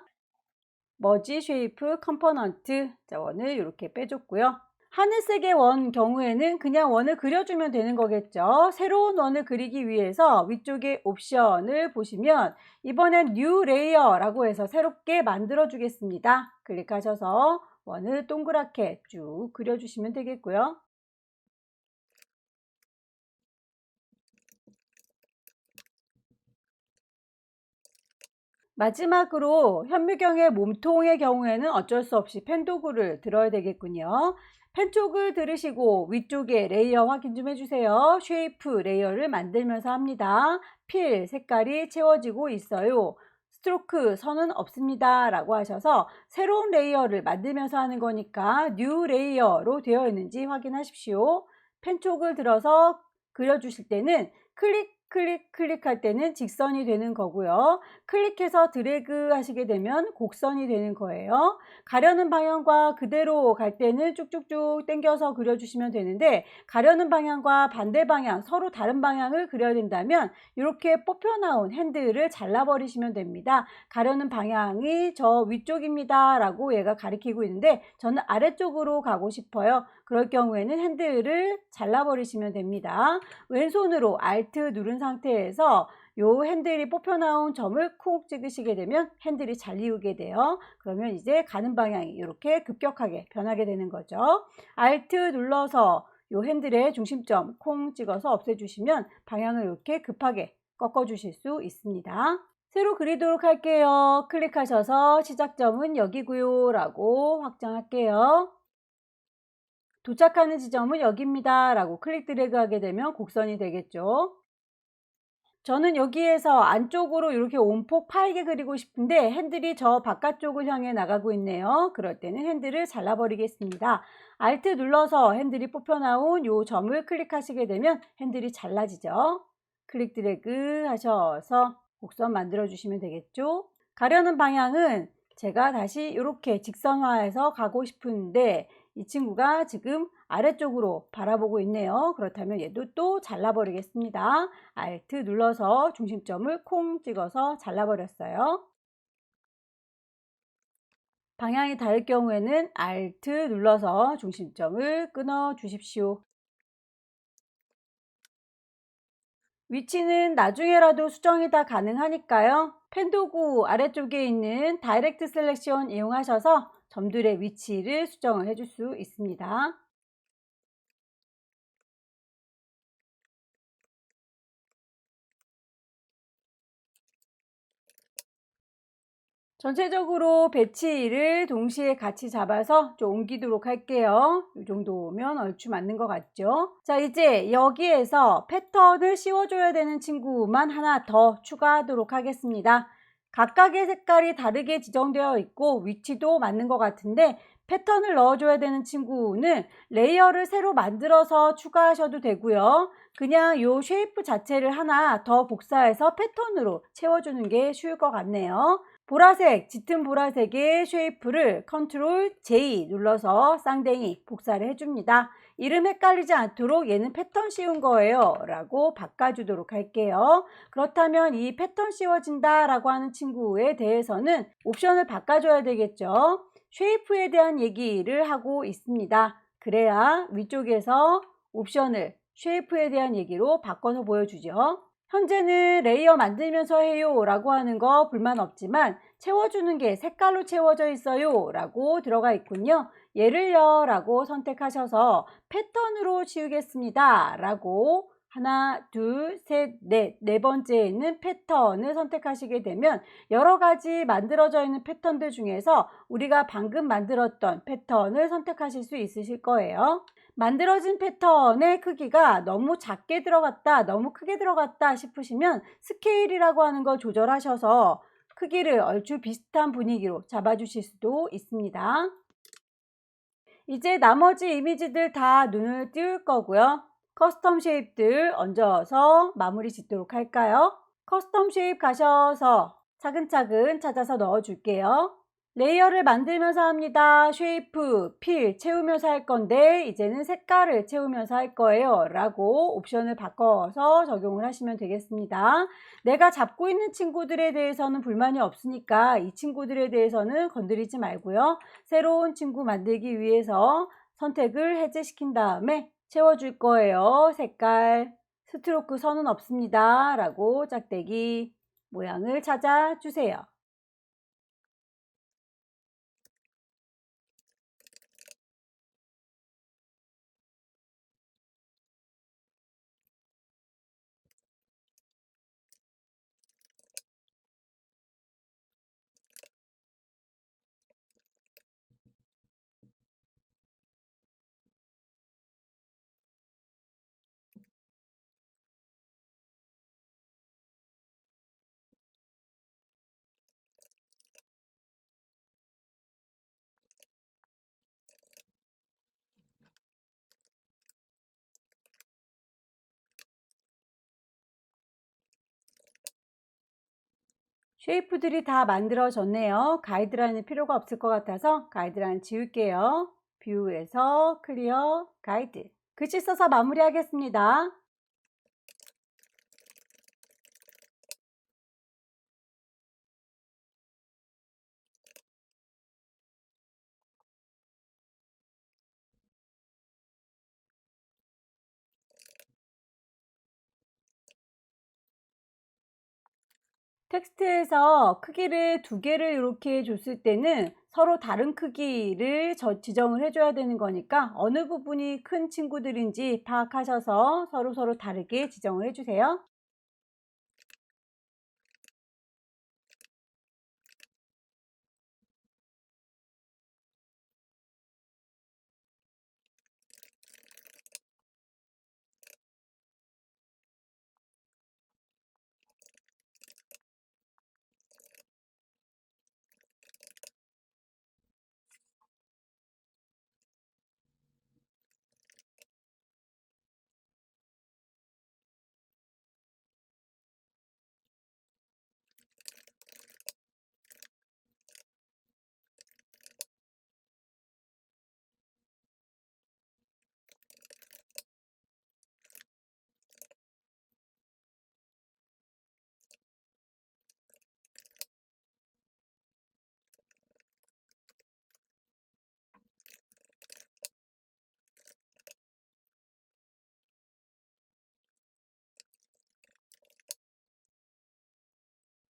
머지 쉐이프 컴포넌트 원을 이렇게 빼줬고요. 하늘색의 원 경우에는 그냥 원을 그려주면 되는 거겠죠. 새로운 원을 그리기 위해서 위쪽에 옵션을 보시면 이번엔 뉴 레이어라고 해서 새롭게 만들어 주겠습니다. 클릭하셔서 원을 동그랗게 쭉 그려주시면 되겠고요. 마지막으로 현미경의 몸통의 경우에는 어쩔 수 없이 펜 도구를 들어야 되겠군요. 펜 쪽을 들으시고 위쪽에 레이어 확인 좀 해주세요. 쉐이프 레이어를 만들면서 합니다. 필 색깔이 채워지고 있어요. 스트로크 선은 없습니다 라고 하셔서 새로운 레이어를 만들면서 하는 거니까 뉴 레이어로 되어 있는지 확인하십시오. 펜 쪽을 들어서 그려주실 때는 클릭 클릭할 때는 직선이 되는 거고요. 클릭해서 드래그 하시게 되면 곡선이 되는 거예요. 가려는 방향과 그대로 갈 때는 쭉쭉쭉 당겨서 그려주시면 되는데, 가려는 방향과 반대 방향, 서로 다른 방향을 그려야 된다면 이렇게 뽑혀 나온 핸들을 잘라버리시면 됩니다. 가려는 방향이 저 위쪽입니다 라고 얘가 가리키고 있는데 저는 아래쪽으로 가고 싶어요. 그럴 경우에는 핸들을 잘라버리시면 됩니다. 왼손으로 Alt 누른 상태에서 요 핸들이 뽑혀 나온 점을 콕 찍으시게 되면 핸들이 잘리우게 돼요. 그러면 이제 가는 방향이 이렇게 급격하게 변하게 되는 거죠. Alt 눌러서 요 핸들의 중심점 콩 찍어서 없애주시면 방향을 이렇게 급하게 꺾어 주실 수 있습니다. 새로 그리도록 할게요. 클릭하셔서 시작점은 여기고요 라고 확장할게요. 도착하는 지점은 여기입니다 라고 클릭 드래그 하게 되면 곡선이 되겠죠. 저는 여기에서 안쪽으로 이렇게 온폭 파이게 그리고 싶은데 핸들이 저 바깥쪽을 향해 나가고 있네요. 그럴 때는 핸들을 잘라버리겠습니다. Alt 눌러서 핸들이 뽑혀 나온 요 점을 클릭하시게 되면 핸들이 잘라지죠. 클릭 드래그 하셔서 곡선 만들어 주시면 되겠죠. 가려는 방향은 제가 다시 이렇게 직선화해서 가고 싶은데 이 친구가 지금 아래쪽으로 바라보고 있네요. 그렇다면 얘도 또 잘라버리겠습니다. Alt 눌러서 중심점을 콩 찍어서 잘라버렸어요. 방향이 다를 경우에는 Alt 눌러서 중심점을 끊어 주십시오. 위치는 나중에라도 수정이 다 가능하니까요. 펜 도구 아래쪽에 있는 다이렉트 셀렉션 이용하셔서 점들의 위치를 수정을 해줄 수 있습니다. 전체적으로 배치를 동시에 같이 잡아서 좀 옮기도록 할게요. 이 정도면 얼추 맞는 것 같죠? 자, 이제 여기에서 패턴을 씌워줘야 되는 친구만 하나 더 추가하도록 하겠습니다. 각각의 색깔이 다르게 지정되어 있고 위치도 맞는 것 같은데 패턴을 넣어줘야 되는 친구는 레이어를 새로 만들어서 추가하셔도 되고요. 그냥 이 쉐이프 자체를 하나 더 복사해서 패턴으로 채워주는 게 쉬울 것 같네요. 보라색, 짙은 보라색의 쉐이프를 컨트롤 J 눌러서 쌍댕이 복사를 해줍니다. 이름 헷갈리지 않도록 얘는 패턴 씌운 거예요 라고 바꿔주도록 할게요. 그렇다면 이 패턴 씌워진다 라고 하는 친구에 대해서는 옵션을 바꿔줘야 되겠죠. 쉐이프에 대한 얘기를 하고 있습니다. 그래야 위쪽에서 옵션을 쉐이프에 대한 얘기로 바꿔서 보여주죠. 현재는 레이어 만들면서 해요 라고 하는 거 불만 없지만 채워주는 게 색깔로 채워져 있어요 라고 들어가 있군요. 얘를요 라고 선택하셔서 패턴으로 지우겠습니다 라고 하나, 둘, 셋, 넷, 네 번째에 있는 패턴을 선택하시게 되면 여러 가지 만들어져 있는 패턴들 중에서 우리가 방금 만들었던 패턴을 선택하실 수 있으실 거예요. 만들어진 패턴의 크기가 너무 작게 들어갔다, 너무 크게 들어갔다 싶으시면 스케일이라고 하는 걸 조절하셔서 크기를 얼추 비슷한 분위기로 잡아주실 수도 있습니다. 이제 나머지 이미지들 다 눈을 띄울 거고요. 커스텀 쉐입들 얹어서 마무리 짓도록 할까요? 커스텀 쉐입 가셔서 차근차근 찾아서 넣어 줄게요. 레이어를 만들면서 합니다. 쉐이프, 필 채우면서 할 건데 이제는 색깔을 채우면서 할 거예요 라고 옵션을 바꿔서 적용을 하시면 되겠습니다. 내가 잡고 있는 친구들에 대해서는 불만이 없으니까 이 친구들에 대해서는 건드리지 말고요. 새로운 친구 만들기 위해서 선택을 해제시킨 다음에 채워줄 거예요. 색깔, 스트로크 선은 없습니다 라고 짝대기 모양을 찾아주세요. 쉐이프들이 다 만들어졌네요. 가이드라인은 필요가 없을 것 같아서 가이드라인 지울게요. 뷰에서 클리어 가이드. 글씨 써서 마무리하겠습니다. 텍스트에서 크기를 두 개를 이렇게 줬을 때는 서로 다른 크기를 지정을 해줘야 되는 거니까 어느 부분이 큰 친구들인지 파악하셔서 서로 다르게 지정을 해주세요.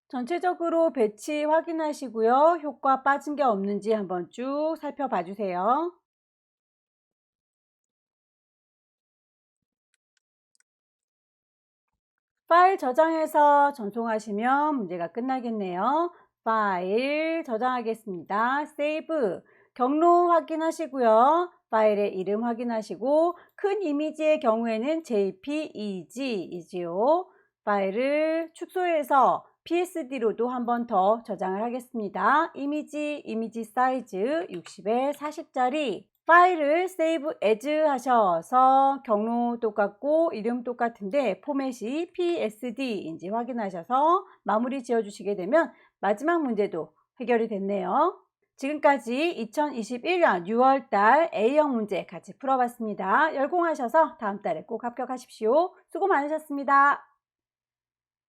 전체적으로 배치 확인하시고요. 효과 빠진 게 없는지 한번 쭉 살펴봐 주세요. 파일 저장해서 전송하시면 문제가 끝나겠네요. 파일 저장하겠습니다. 세이브. 경로 확인하시고요. 파일의 이름 확인하시고 큰 이미지의 경우에는 JPEG이지요. 파일을 축소해서 PSD로도 한 번 더 저장을 하겠습니다. 이미지 사이즈 60에 40짜리 파일을 세이브 에즈 하셔서 경로 똑같고 이름 똑같은데 포맷이 PSD인지 확인하셔서 마무리 지어 주시게 되면 마지막 문제도 해결이 됐네요. 지금까지 2021년 6월달 A형 문제 같이 풀어봤습니다. 열공하셔서 다음 달에 꼭 합격하십시오. 수고 많으셨습니다.